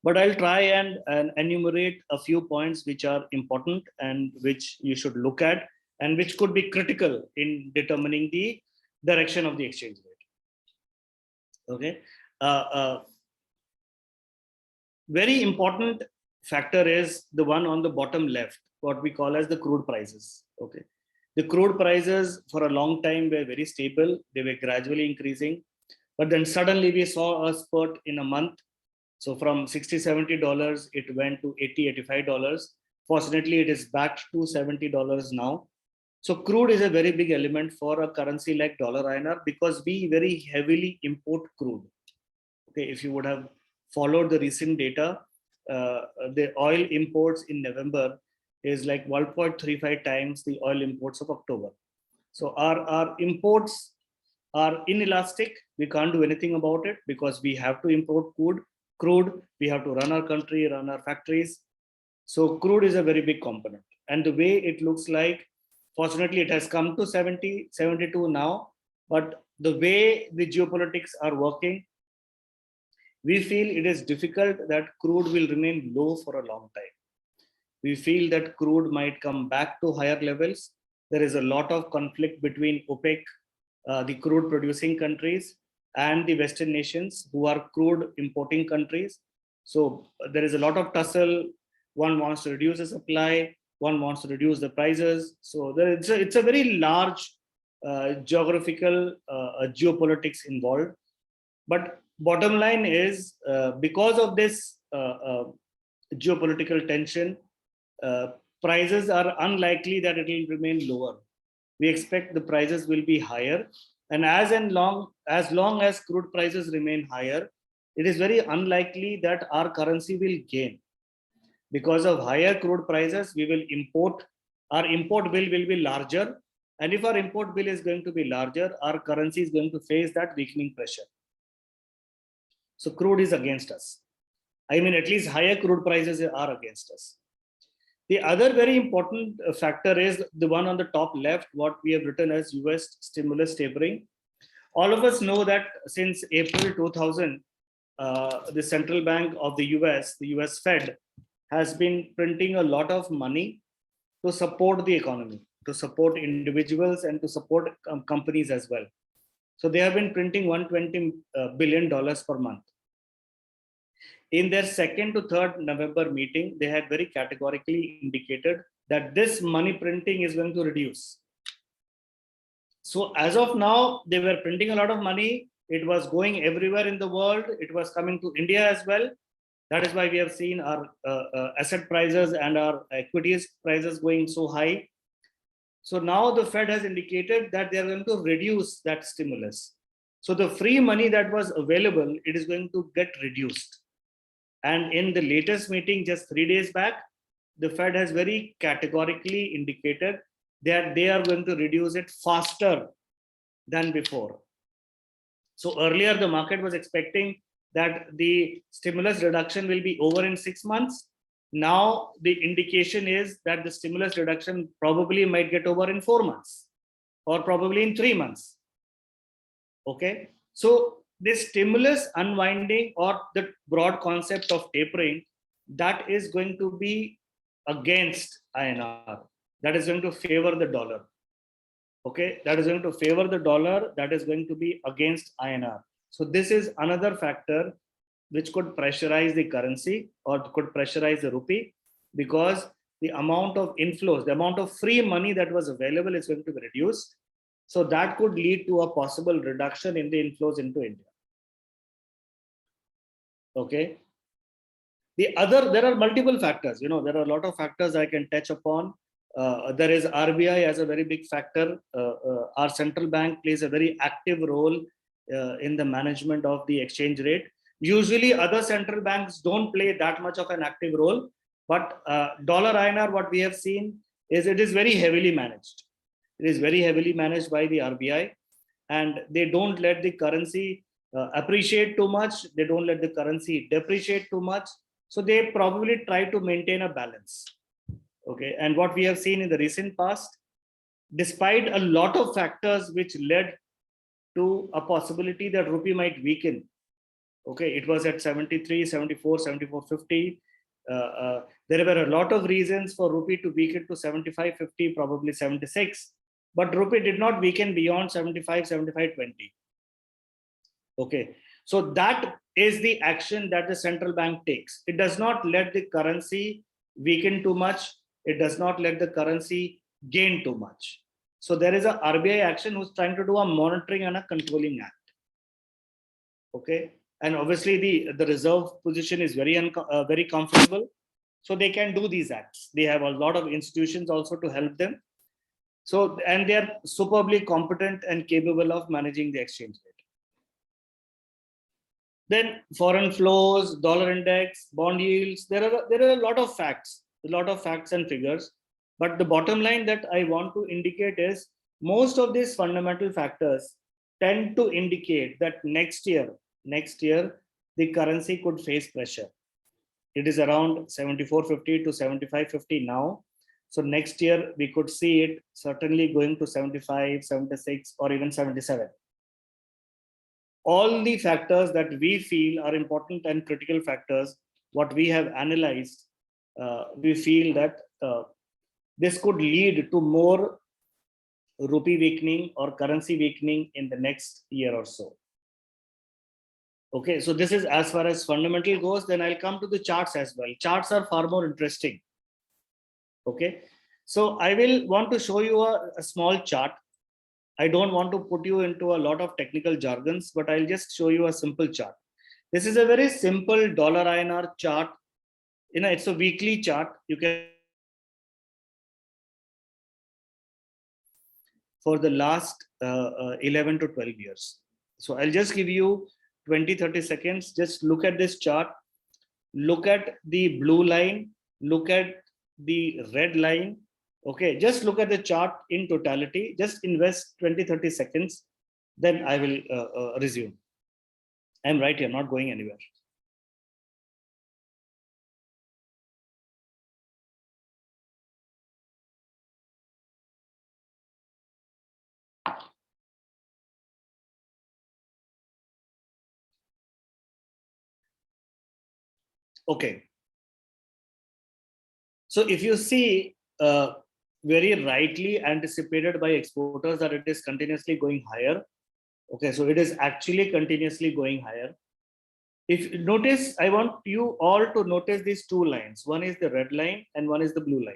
But I'll try and enumerate a few points which are important and which you should look at and which could be critical in determining the direction of the exchange rate. Okay. Very important factor is the one on the bottom left, what we call as the crude prices. Okay, the crude prices for a long time were very stable. They were gradually increasing, but then suddenly we saw a spurt in a month. So from $60-70, it went to $80-85. Fortunately, it is back to $70 now. So crude is a very big element for a currency like dollar INR because we very heavily import crude. Okay, if you would have followed the recent data, the oil imports in November is like 1.35 times the oil imports of October. So our imports are inelastic. We can't do anything about it because we have to import crude. We have to run our country, run our factories. So crude is a very big component. And the way it looks like, fortunately, it has come to 70, 72 now. But the way the geopolitics are working, we feel it is difficult that crude will remain low for a long time. We feel that crude might come back to higher levels. There is a lot of conflict between OPEC, the crude producing countries, and the Western nations who are crude importing countries. So there is a lot of tussle. One wants to reduce the supply, one wants to reduce the prices. So it's a very large geographical geopolitics involved. But bottom line is, because of this geopolitical tension, prices are unlikely that it will remain lower. We expect the prices will be higher. And as long as crude prices remain higher, it is very unlikely that our currency will gain. Because of higher crude prices, we will import. Our import bill will be larger. And if our import bill is going to be larger, our currency is going to face that weakening pressure. So crude is against us. I mean, at least higher crude prices are against us. The other very important factor is the one on the top left, what we have written as US stimulus tapering. All of us know that since April 2000, the central bank of the US Fed, has been printing a lot of money to support the economy, to support individuals and to support companies as well. So they have been printing $120 billion per month. In their 2nd to 3rd November meeting, they had very categorically indicated that this money printing is going to reduce. So as of now, they were printing a lot of money. It was going everywhere in the world. It was coming to India as well. That is why we have seen our asset prices and our equities prices going so high. So now the Fed has indicated that they are going to reduce that stimulus. So the free money that was available, it is going to get reduced. And in the latest meeting, just 3 days back, the Fed has very categorically indicated that they are going to reduce it faster than before. So earlier, the market was expecting that the stimulus reduction will be over in 6 months. Now, the indication is that the stimulus reduction probably might get over in 4 months or probably in 3 months. Okay. So this stimulus unwinding, or the broad concept of tapering, that is going to be against INR. That is going to favor the dollar. Okay, that is going to favor the dollar. That is going to be against INR. So this is another factor which could pressurize the currency or could pressurize the rupee, because the amount of inflows, the amount of free money that was available is going to be reduced. So that could lead to a possible reduction in the inflows into India. Okay. There are multiple factors. There are a lot of factors I can touch upon. There is RBI as a very big factor. Our central bank plays a very active role in the management of the exchange rate. Usually other central banks don't play that much of an active role, but dollar INR, what we have seen is it is very heavily managed. It is very heavily managed by the RBI, and they don't let the currency appreciate too much. They don't let the currency depreciate too much. So they probably try to maintain a balance. Okay, and what we have seen in the recent past, despite a lot of factors which led to a possibility that rupee might weaken. Okay, it was at 73, 74, 74.50. There were a lot of reasons for rupee to weaken to 75.50, probably 76, but rupee did not weaken beyond 75, 75.20. Okay, so that is the action that the central bank takes. It does not let the currency weaken too much. It does not let the currency gain too much. So there is a RBI action who's trying to do a monitoring and a controlling act. Okay, and obviously the reserve position is very comfortable, so they can do these acts. They have a lot of institutions also to help them. So, and they are superbly competent and capable of managing the exchange rate. Then foreign flows, dollar index, bond yields. There are a lot of facts and figures. But the bottom line that I want to indicate is most of these fundamental factors tend to indicate that next year the currency could face pressure. It is around 74.50 to 75.50 now. So next year we could see it certainly going to 75, 76, or even 77. All the factors that we feel are important and critical factors, what we have analyzed, we feel that this could lead to more rupee weakening or currency weakening in the next year or so. Okay, so this is as far as fundamental goes. Then I'll come to the charts as well. Charts are far more interesting. Okay, so I will want to show you a small chart. I don't want to put you into a lot of technical jargons, but I'll just show you a simple chart. This is a very simple dollar INR chart. It's a weekly chart. You can for the last 11 to 12 years. So I'll just give you 20-30 seconds. Just look at this chart. Look at the blue line. Look at the red line. Okay, just look at the chart in totality, just invest 20-30 seconds, then I will resume. I'm right here, not going anywhere. Okay. So if you see, very rightly anticipated by exporters that it is continuously going higher. Okay, so it is actually continuously going higher. If you notice, I want you all to notice these two lines. One is the red line and one is the blue line.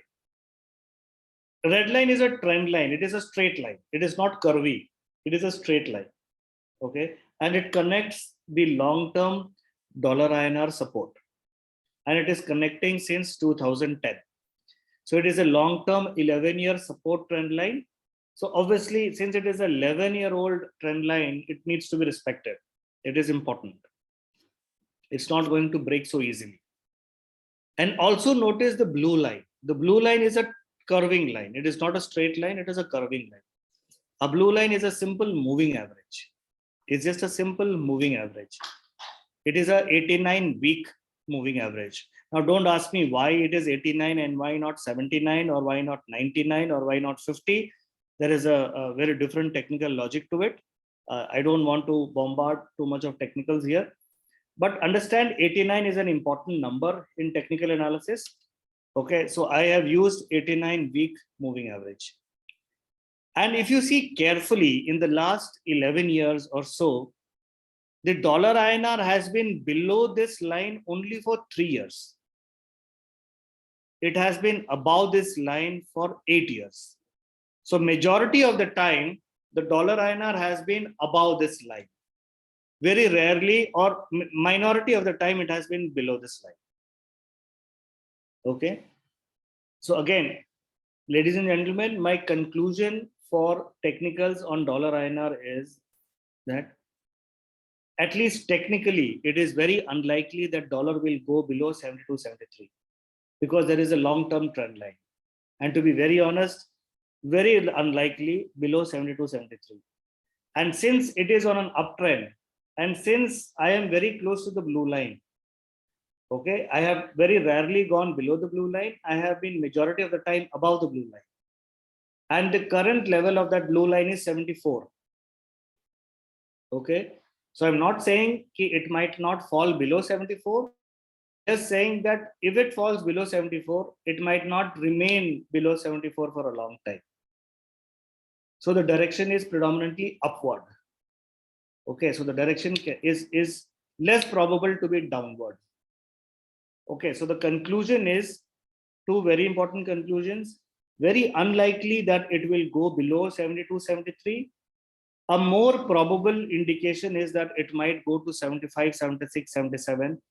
Red line is a trend line. It is a straight line. It is not curvy. It is a straight line. Okay, and it connects the long-term dollar INR support, and it is connecting since 2010. So it is a long-term 11-year support trend line. So obviously, since it is a 11-year-old trend line, it needs to be respected. It is important. It's not going to break so easily. And also notice the blue line. The blue line is a curving line. It is not a straight line. It is a curving line. A blue line is a simple moving average. It's just a simple moving average. It is a 89-week moving average. Now, don't ask me why it is 89 and why not 79 or why not 99 or why not 50. There is a very different technical logic to it. I don't want to bombard too much of technicals here. But understand 89 is an important number in technical analysis. Okay, so I have used 89-week moving average. And if you see carefully in the last 11 years or so, the dollar INR has been below this line only for 3 years. It has been above this line for 8 years. So majority of the time, the dollar INR has been above this line. Very rarely or minority of the time, it has been below this line. Okay. So again, ladies and gentlemen, my conclusion for technicals on dollar INR is that at least technically, it is very unlikely that dollar will go below 72.73 because there is a long-term trend line. And to be very honest, very unlikely below 72.73. And since it is on an uptrend, and since I am very close to the blue line, okay, I have very rarely gone below the blue line. I have been majority of the time above the blue line. And the current level of that blue line is 74. Okay. So I'm not saying it might not fall below 74. Just saying that if it falls below 74, it might not remain below 74 for a long time. So the direction is predominantly upward. Okay, so the direction is less probable to be downward. Okay, so the conclusion is two very important conclusions. Very unlikely that it will go below 72, 73. A more probable indication is that it might go to 75, 76, 77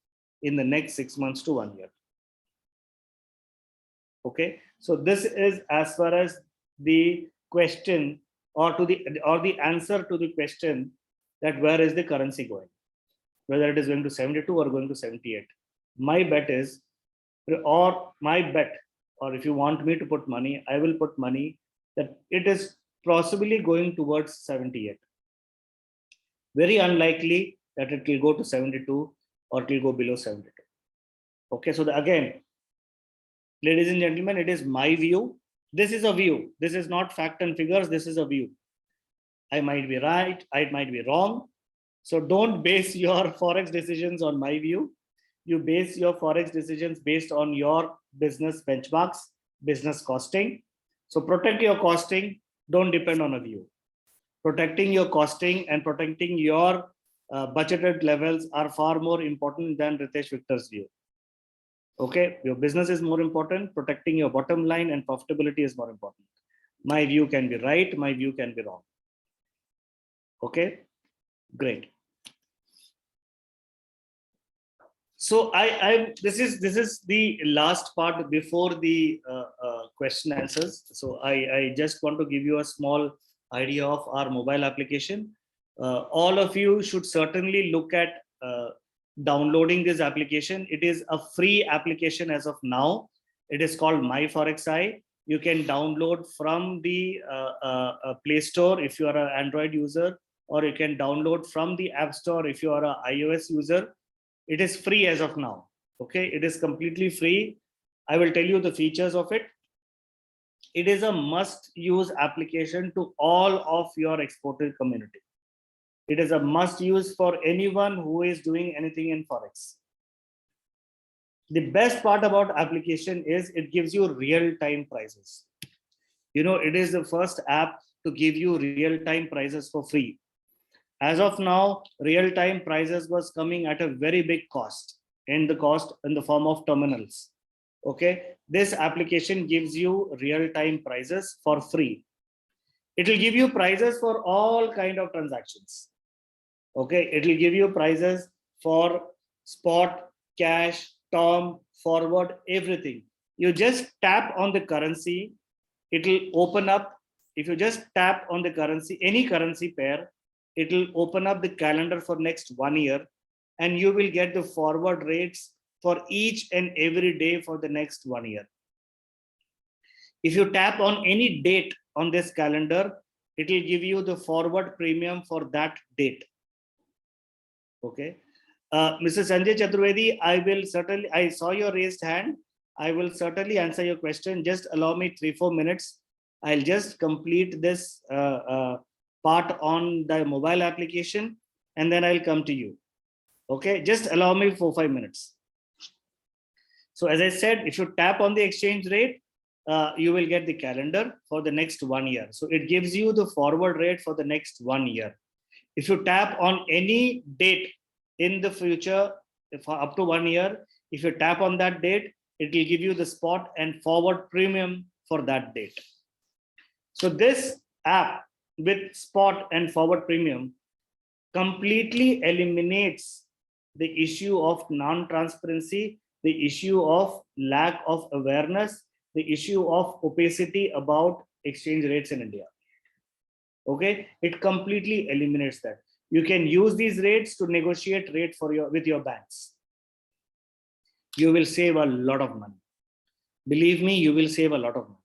in the next 6 months to 1 year. Okay, so this is as far as the question or the answer to the question that where is the currency going, whether it is going to 72 or going to 78. My bet is, or if you want me to put money, I will put money that it is possibly going towards 78. Very unlikely that it will go to 72 or it will go below 72. Okay, so again, ladies and gentlemen, it is my view. This is a view. This is not fact and figures. This is a view. I might be right. I might be wrong. So don't base your Forex decisions on my view. You base your Forex decisions based on your business benchmarks, business costing. So protect your costing. Don't depend on a view. Protecting your costing and protecting your budgeted levels are far more important than Ritesh Victor's view. Okay, your business is more important. Protecting your bottom line and profitability is more important. My view can be right. My view can be wrong. Okay, great. So this is the last part before the question answers. So I just want to give you a small idea of our mobile application. All of you should certainly look at downloading this application. It is a free application as of now. It is called Myforexeye. You can download from the Play Store if you are an Android user, or you can download from the App Store if you are an iOS user. It is free as of now. Okay, it is completely free. I will tell you the features of it. It is a must-use application to all of your exporter community. It is a must-use for anyone who is doing anything in Forex. The best part about application is it gives you real-time prices. You know, it is the first app to give you real-time prices for free. As of now, real-time prices was coming at a very big cost, and the cost in the form of terminals. Okay, this application gives you real-time prices for free. It will give you prices for all kind of transactions. Okay, it will give you prices for spot, cash, term, forward, everything. You just tap on the currency, it will open up. If you just tap on the currency, any currency pair, it will open up the calendar for next 1 year, and you will get the forward rates for each and every day for the next 1 year. If you tap on any date on this calendar, it will give you the forward premium for that date. Okay. Mr. Sanjay Chaturvedi, I saw your raised hand. I will certainly answer your question. Just allow me 3-4 minutes. I'll just complete this part on the mobile application, and then I'll come to you. Okay, just allow me 4-5 minutes. So as I said, if you tap on the exchange rate, you will get the calendar for the next 1 year. So it gives you the forward rate for the next 1 year. If you tap on any date in the future, for up to 1 year, if you tap on that date, it will give you the spot and forward premium for that date. So this app with spot and forward premium completely eliminates the issue of non-transparency, the issue of lack of awareness, the issue of opacity about exchange rates in India. Okay, it completely eliminates that. You can use these rates to negotiate rate with your banks. You will save a lot of money. Believe me, you will save a lot of money.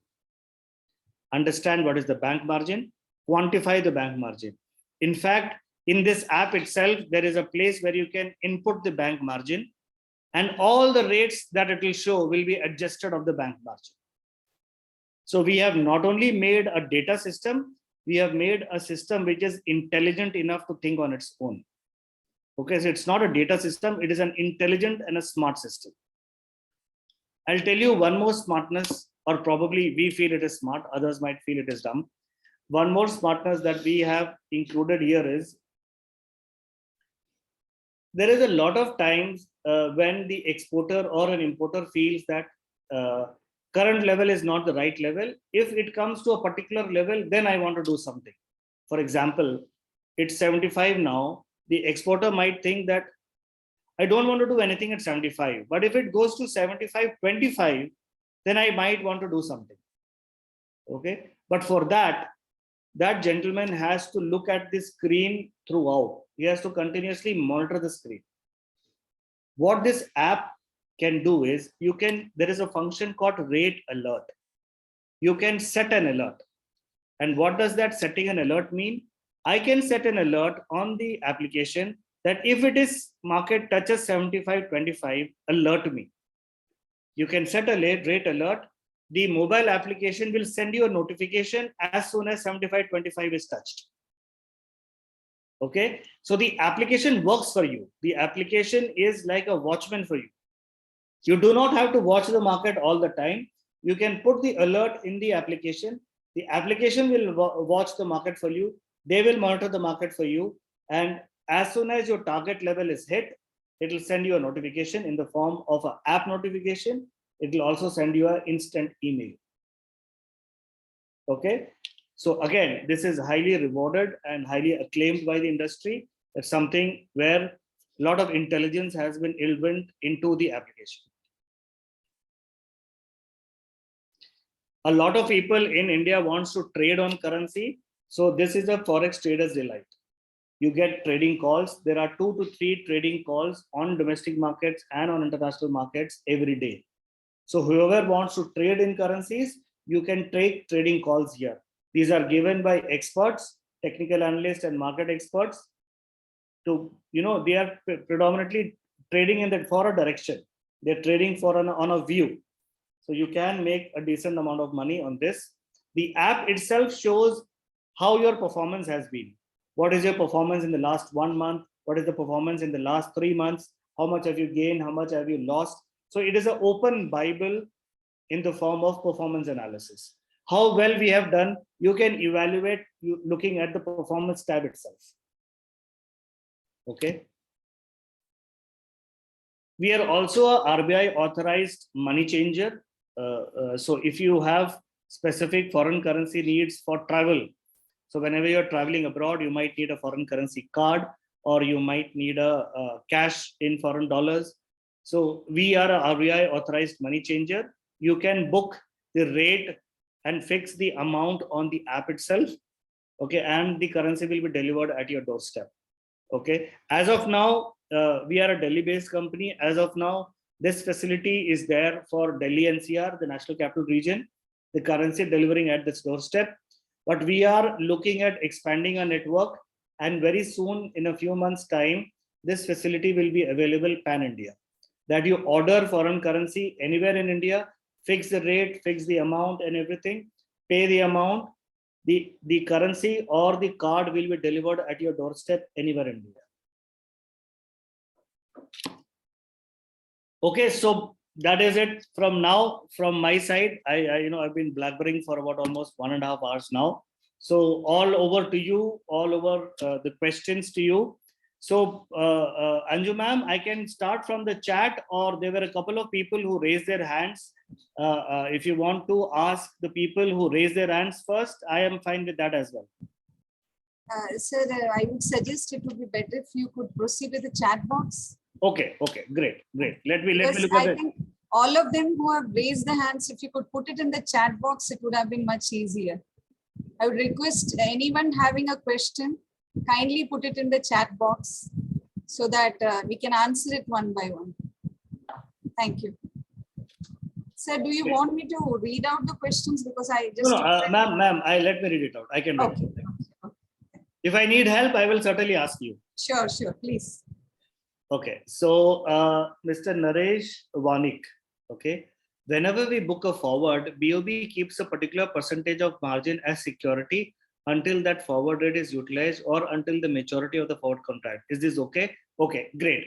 Understand what is the bank margin, quantify the bank margin. In fact, in this app itself, there is a place where you can input the bank margin, and all the rates that it will show will be adjusted of the bank margin. So we have not only made a data system, we have made a system which is intelligent enough to think on its own. Okay, so it's not a data system, it is an intelligent and a smart system. I'll tell you one more smartness, or probably we feel it is smart, others might feel it is dumb. One more smartness that we have included here is, there is a lot of times when the exporter or an importer feels that current level is not the right level. If it comes to a particular level, then I want to do something. For example, it's 75 now. The exporter might think that I don't want to do anything at 75, but if it goes to 75.25, then I might want to do something. Okay, but for that gentleman has to look at the screen throughout. He has to continuously monitor the screen. What this app can do is, there is a function called rate alert. You can set an alert. And what does that setting an alert mean? I can set an alert on the application that if it is market touches 75.25, alert me. You can set a rate alert. The mobile application will send you a notification as soon as 75.25 is touched. Okay, so the application works for you. The application is like a watchman for you. You do not have to watch the market all the time. You can put the alert in the application. The application will watch the market for you. They will monitor the market for you. And as soon as your target level is hit, it will send you a notification in the form of an app notification. It will also send you an instant email. Okay. So again, this is highly rewarded and highly acclaimed by the industry. It's something where a lot of intelligence has been built into the application. A lot of people in India wants to trade on currency. So this is a Forex trader's delight. You get trading calls. There are 2 to 3 trading calls on domestic markets and on international markets every day. So whoever wants to trade in currencies, you can take trading calls here. These are given by experts, technical analysts and market experts. To, they are predominantly trading in that for a direction. They're trading for on a view. So you can make a decent amount of money on this. The app itself shows how your performance has been. What is your performance in the last 1 month? What is the performance in the last 3 months? How much have you gained? How much have you lost? So it is an open Bible in the form of performance analysis. How well we have done, you can evaluate looking at the performance tab itself. Okay. We are also a RBI authorized money changer. So if you have specific foreign currency needs for travel, so whenever you're traveling abroad, you might need a foreign currency card, or you might need a cash in foreign dollars. So we are a RBI authorized money changer. You can book the rate and fix the amount on the app itself. Okay, and the currency will be delivered at your doorstep. Okay, as of now, we are a Delhi-based company. As of now, this facility is there for Delhi NCR, the National Capital Region, the currency delivering at this doorstep. But we are looking at expanding our network, and very soon, in a few months' time, this facility will be available pan-India. That you order foreign currency anywhere in India, fix the rate, fix the amount and everything, pay the amount, the currency or the card will be delivered at your doorstep anywhere in India. Okay, so that is it from now from my side. I've been blabbering for about almost 1.5 hours now. So all over to you, all over the questions to you. So Anju ma'am, I can start from the chat, or there were a couple of people who raised their hands. If you want to ask the people who raise their hands first, I am fine with that as well. Sir, I would suggest it would be better if you could proceed with the chat box. Okay, great. Let me look I at think all of them who have raised the hands, if you could put it in the chat box, it would have been much easier. I would request anyone having a question, kindly put it in the chat box so that we can answer it one by one. Thank you. Sir, do you want me to read out the questions? Because I just... No, ma'am, let me read it out. I can read it. If I need help, I will certainly ask you. Sure, please. Okay, so Mr. Naresh Vanik, okay. Whenever we book a forward, BOB keeps a particular percentage of margin as security until that forward rate is utilized or until the maturity of the forward contract. Is this okay? Okay, great.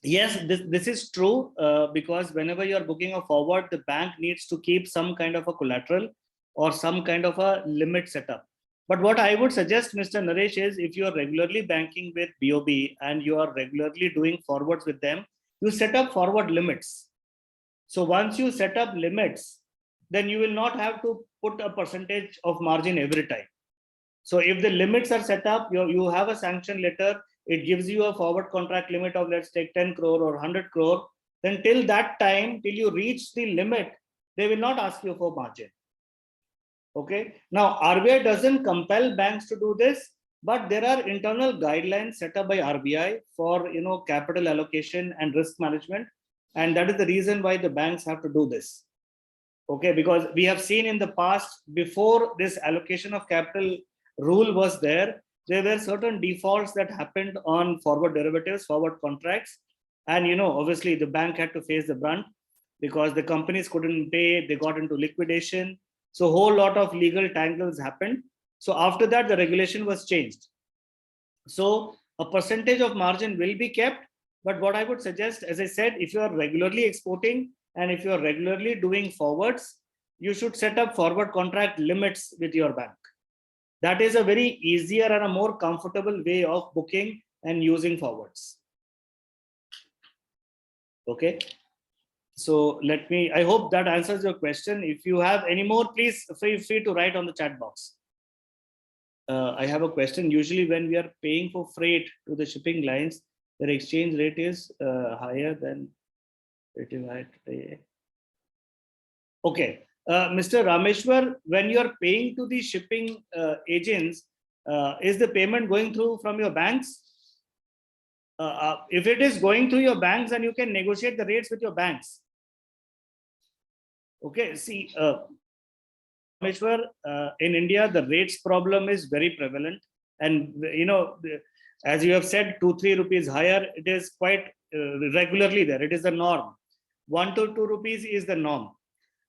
Yes, this is true because whenever you're booking a forward, the bank needs to keep some kind of a collateral or some kind of a limit setup. But what I would suggest, Mr. Naresh, is if you are regularly banking with BOB and you are regularly doing forwards with them, you set up forward limits. So once you set up limits, then you will not have to put a percentage of margin every time. So if the limits are set up, you have a sanction letter, it gives you a forward contract limit of, let's take 10 crore or 100 crore, then till that time, till you reach the limit, they will not ask you for margin. Okay. Now, RBI doesn't compel banks to do this, but there are internal guidelines set up by RBI for capital allocation and risk management. And that is the reason why the banks have to do this. Okay, because we have seen in the past, before this allocation of capital rule was there were certain defaults that happened on forward derivatives, forward contracts. And obviously the bank had to face the brunt because the companies couldn't pay, they got into liquidation. So a whole lot of legal tangles happened. So after that, the regulation was changed. So a percentage of margin will be kept. But what I would suggest, as I said, if you are regularly exporting and if you are regularly doing forwards, you should set up forward contract limits with your bank. That is a very easier and a more comfortable way of booking and using forwards. Okay. So I hope that answers your question. If you have any more, please feel free to write on the chat box. I have a question. Usually when we are paying for freight to the shipping lines, their exchange rate is higher than it is high today. Okay. Mr. Rameshwar, when you are paying to the shipping agents, is the payment going through from your banks? If it is going through your banks, then you can negotiate the rates with your banks. Okay, see, Rameshwar, in India, the rates problem is very prevalent. And, as you have said, 2-3 rupees higher, it is quite regularly there. It is the norm. 1 to 2 rupees is the norm.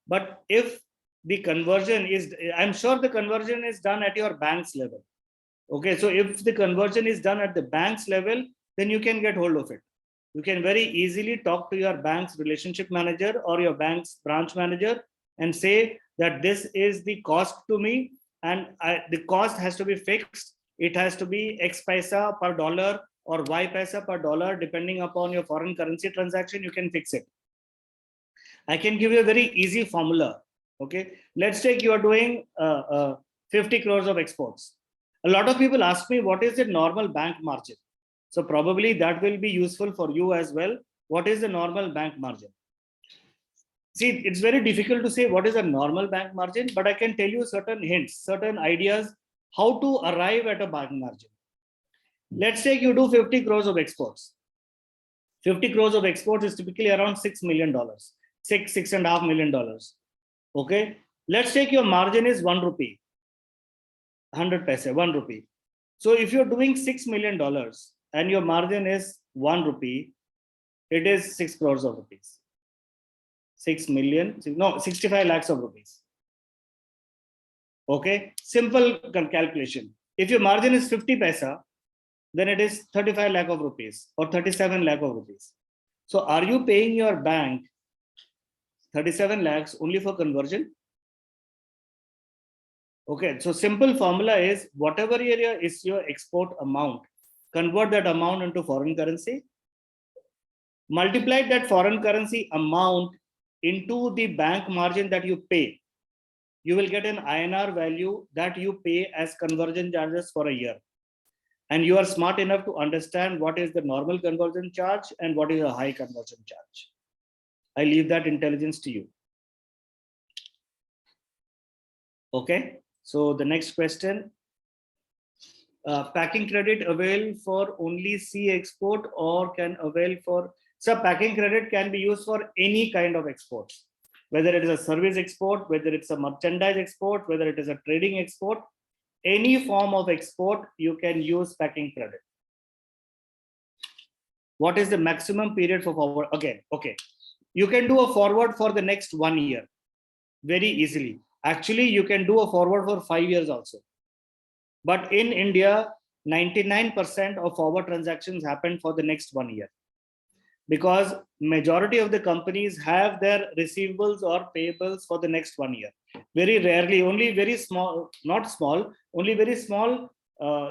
But if the conversion is, I'm sure the conversion is done at your bank's level. Okay, so if the conversion is done at the bank's level, then you can get hold of it. You can very easily talk to your bank's relationship manager or your bank's branch manager and say that this is the cost to me, and the cost has to be fixed. It has to be X paisa per dollar or Y paisa per dollar, depending upon your foreign currency transaction. You can fix it. I can give you a very easy formula. Okay, let's take you are doing 50 crores of exports. A lot of people ask me, what is the normal bank margin? So probably that will be useful for you as well. What is the normal bank margin? See, it's very difficult to say what is a normal bank margin, but I can tell you certain hints, certain ideas how to arrive at a bank margin. Let's say you do 50 crores of exports. 50 crores of exports is typically around $6 million, $6.5 million. Okay, let's take your margin is 1 rupee, 100 paise, 1 rupee. So if you're doing $6 million and your margin is 1 rupee, it is 6 crores of rupees. 6 million, no, 65 lakhs of rupees. Okay, simple calculation. If your margin is 50 paisa, then it is 35 lakh of rupees or 37 lakh of rupees. So are you paying your bank 37 lakhs only for conversion? Okay, so simple formula is whatever area is your export amount, convert that amount into foreign currency, multiply that foreign currency amount into the bank margin that you pay. You will get an INR value that you pay as conversion charges for a year. And you are smart enough to understand what is the normal conversion charge and what is a high conversion charge. I leave that intelligence to you. Okay, so the next question. Packing credit avail for only C export or can avail for, so packing credit can be used for any kind of exports, whether it is a service export, whether it's a merchandise export, whether it is a trading export, any form of export, you can use packing credit. What is the maximum period for forward? Again, okay, you can do a forward for the next 1 year very easily. Actually, you can do a forward for 5 years also. But in India, 99% of forward transactions happen for the next 1 year, because majority of the companies have their receivables or payables for the next 1 year. Very rarely, only very small, not small, only very small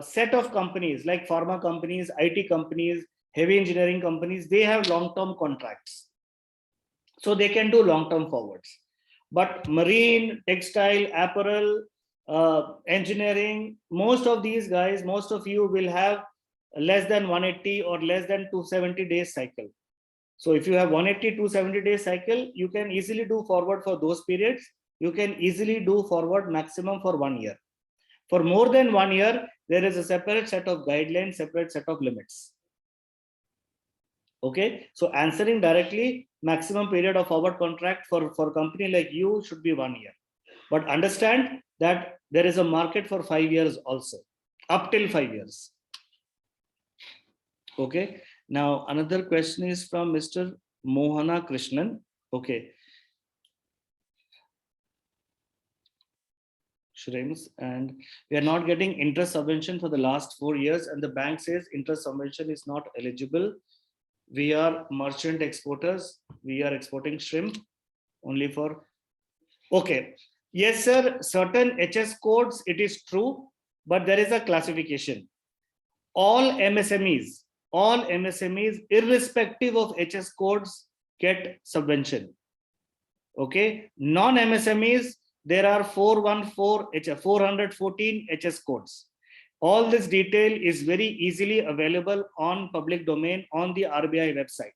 set of companies like pharma companies, IT companies, heavy engineering companies, they have long-term contracts. So they can do long-term forwards. But marine, textile, apparel, engineering, most of these guys, most of you will have less than 180 or less than 270 days cycle. So if you have 180, 270 days cycle, you can easily do forward for those periods. You can easily do forward maximum for 1 year. For more than 1 year, there is a separate set of guidelines, separate set of limits. Okay, so answering directly, maximum period of forward contract for a company like you should be 1 year. But understand that there is a market for 5 years also, up till 5 years. Okay, now another question is from Mr. Mohana Krishnan. Okay. Shrims, and we are not getting interest subvention for the last 4 years, and the bank says interest subvention is not eligible. We are merchant exporters. We are exporting shrimp only for. Okay. Yes, sir. Certain HS codes, it is true, but there is a classification. All MSMEs, irrespective of HS codes, get subvention. Okay. Non-MSMEs, there are 414 HS codes. All this detail is very easily available on public domain on the RBI website.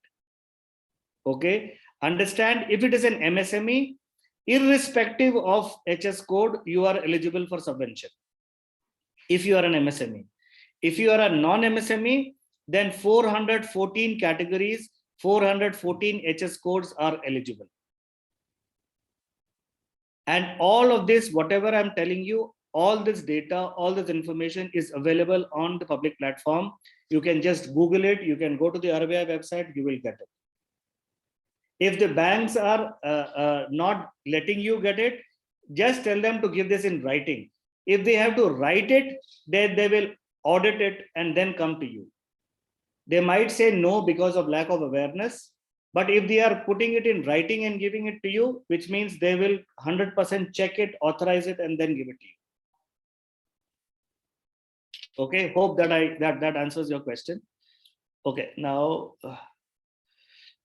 Okay, understand, if it is an MSME, irrespective of HS code, you are eligible for subvention. If you are an MSME, if you are a non-MSME, then 414 categories, 414 HS codes are eligible. And all of this, whatever I'm telling you, all this data, all this information is available on the public platform. You can just Google it. You can go to the RBI website, you will get it. If the banks are not letting you get it, just tell them to give this in writing. If they have to write it, then they will audit it and then come to you. They might say no because of lack of awareness, but if they are putting it in writing and giving it to you, which means they will 100% check it, authorize it, and then give it to you. Okay, hope that that answers your question. Okay, now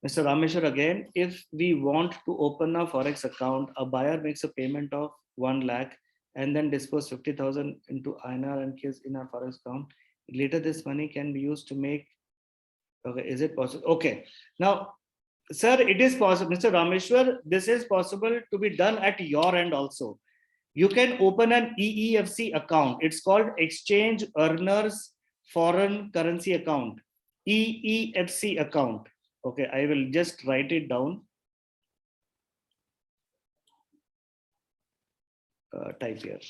Mr. Rameshwar again, if we want to open a Forex account, a buyer makes a payment of 1 lakh and then dispose 50,000 into INR and case in our Forex account. Later, this money can be used to make. Okay, is it possible? Okay, now, sir, it is possible, Mr. Rameshwar. This is possible to be done at your end also. You can open an EEFC account. It's called Exchange Earners Foreign Currency Account, EEFC account. Okay, I will just write it down. Type here.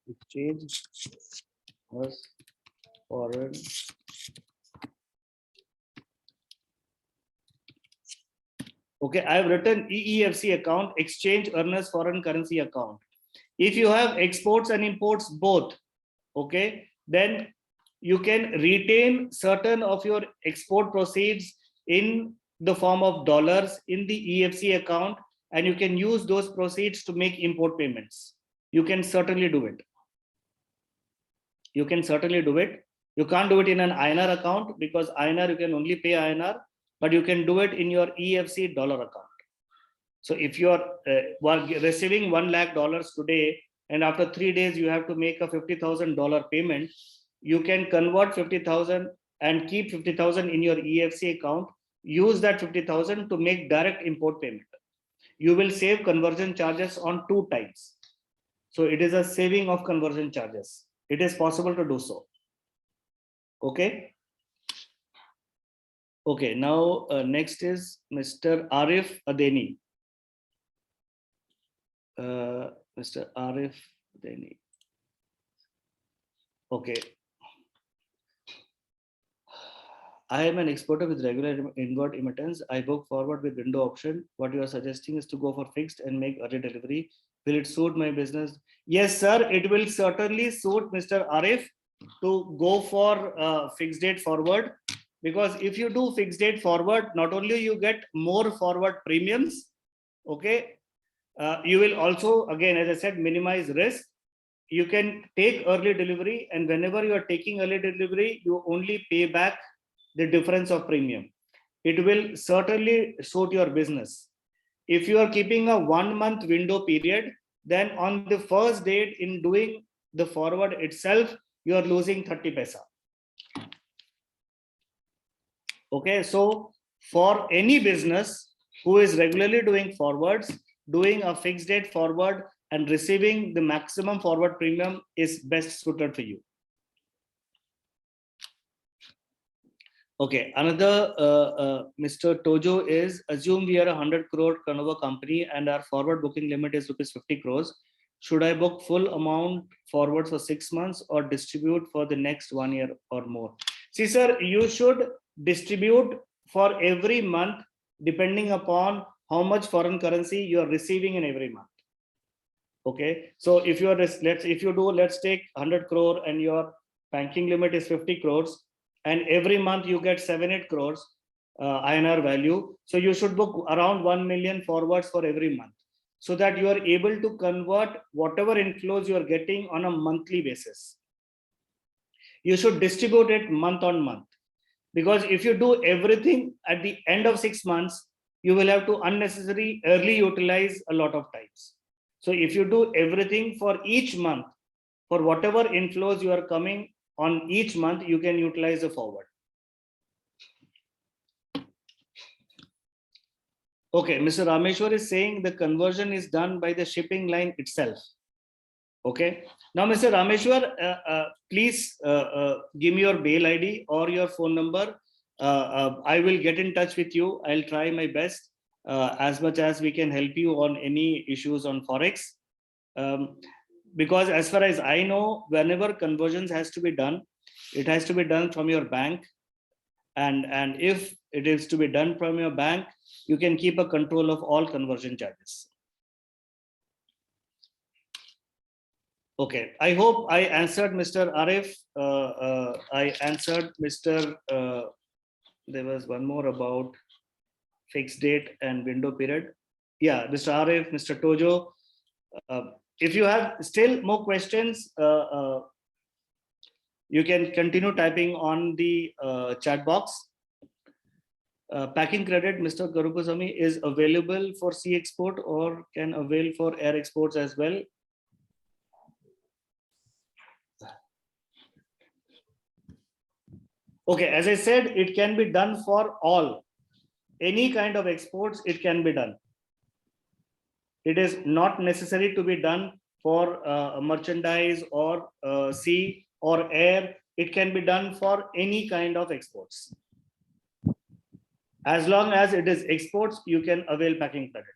Exchange Earners Foreign. Okay, I have written EEFC account, Exchange Earners Foreign Currency account. If you have exports and imports both, okay, then you can retain certain of your export proceeds in the form of dollars in the EFC account, and you can use those proceeds to make import payments. You can certainly do it. You can certainly do it. You can't do it in an INR account because INR you can only pay INR, but you can do it in your EFC dollar account. So if you are receiving $1 lakh today, and after 3 days you have to make a $50,000 payment, you can convert 50,000 and keep 50,000 in your EFC account. Use that 50,000 to make direct import payment. You will save conversion charges on 2 times. So it is a saving of conversion charges. It is possible to do so. Okay. Okay, now next is Mr. Arif Adeni. Mr. Arif Adeni. Okay. I am an exporter with regular inward emittance. I book forward with window option. What you are suggesting is to go for fixed and make early delivery. Will it suit my business? Yes, sir. It will certainly suit Mr. Arif to go for fixed date forward, because if you do fixed date forward, not only you get more forward premiums, okay, you will also, again, as I said, minimize risk. You can take early delivery, and whenever you are taking early delivery, you only pay back the difference of premium. It will certainly suit your business. If you are keeping a 1 month window period, then on the first date in doing the forward itself, you are losing 30 paisa. Okay, so for any business who is regularly doing forwards, doing a fixed date forward and receiving the maximum forward premium is best suited for you. Okay, another Mr. Tojo is, assume we are a 100 crore turnover company and our forward booking limit is rupees 50 crores. Should I book full amount forward for 6 months or distribute for the next 1 year or more? See, sir, you should distribute for every month depending upon how much foreign currency you are receiving in every month. Okay, so if you are, let's take 100 crore and your banking limit is 50 crores, and every month you get 7-8 crores INR value. So you should book around 1 million forwards for every month, so that you are able to convert whatever inflows you are getting on a monthly basis. You should distribute it month on month, because if you do everything at the end of 6 months, you will have to unnecessarily early utilize a lot of times. So if you do everything for each month, for whatever inflows you are coming on each month, you can utilize the forward. Okay, Mr. Rameshwar is saying the conversion is done by the shipping line itself. Okay, now Mr. Rameshwar, please give me your bail ID or your phone number. I will get in touch with you. I'll try my best as much as we can help you on any issues on Forex. Because as far as I know, whenever conversions has to be done, it has to be done from your bank. And if it is to be done from your bank, you can keep a control of all conversion charges. Okay, I hope I answered Mr. Arif. I answered Mr. There was one more about fixed date and window period. Yeah, Mr. Arif, Mr. Tojo. If you have still more questions, you can continue typing on the chat box. Packing credit, Mr. Garupasamy, is available for sea export or can avail for air exports as well. Okay, as I said, it can be done for all. Any kind of exports, it can be done. It is not necessary to be done for merchandise or sea or air. It can be done for any kind of exports. As long as it is exports, you can avail packing credit.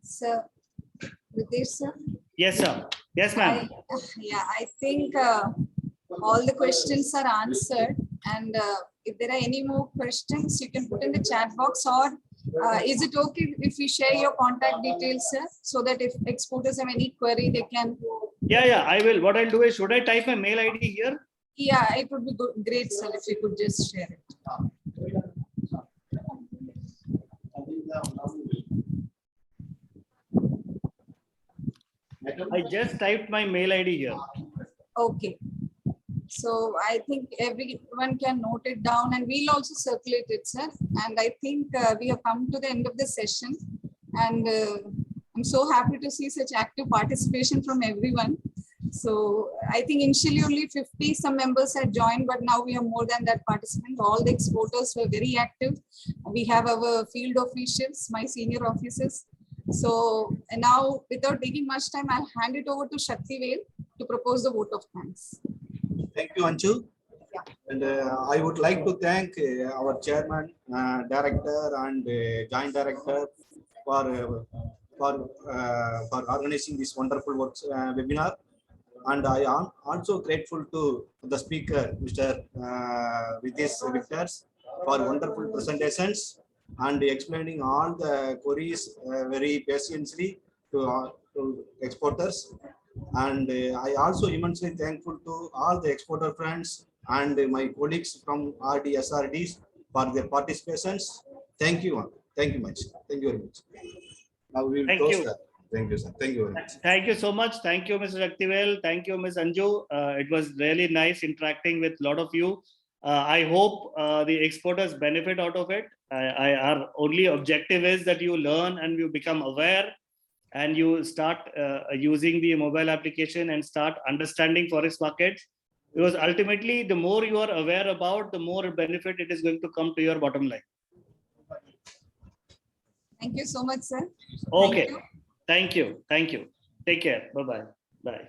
Sir, Ritesh sir. Yes, sir. Yes, ma'am. Yeah, I think all the questions are answered. And if there are any more questions, you can put in the chat box, or is it okay if we share your contact details, sir, so that if exporters have any query, they can. Yeah, I will. What I'll do is, should I type my mail ID here? Yeah, it would be good, great, sir, if you could just share it. I just typed my mail ID here. Okay. So I think everyone can note it down, and we'll also circulate it, sir. And I think we have come to the end of the session, and I'm so happy to see such active participation from everyone. So I think initially only 50 some members had joined, but now we have more than that participant. All the exporters were very active. We have our field officials, my senior officers. So and now, without taking much time, I'll hand it over to Shaktivel to propose the vote of thanks. Thank you, Anju. Yeah. And I would like to thank our chairman, director, and joint director for organizing this wonderful webinar. And I am also grateful to the speaker, Mr. Ritesh Victors, for wonderful presentations and explaining all the queries very patiently to exporters. And I also immensely thankful to all the exporter friends and my colleagues from RDSRDs for their participations. Thank you. Thank you much. Thank you very much. Now we will close that. Thank you, sir. Thank you very much. Thank you so much. Thank you, Mr. Shaktivel. Thank you, Ms. Anju. It was really nice interacting with a lot of you. I hope the exporters benefit out of it. Our only objective is that you learn and you become aware and you start using the mobile application and start understanding Forex markets. Because ultimately, the more you are aware about, the more benefit it is going to come to your bottom line. Thank you so much, sir. Okay. Thank you. Thank you. Take care. Bye-bye. Bye.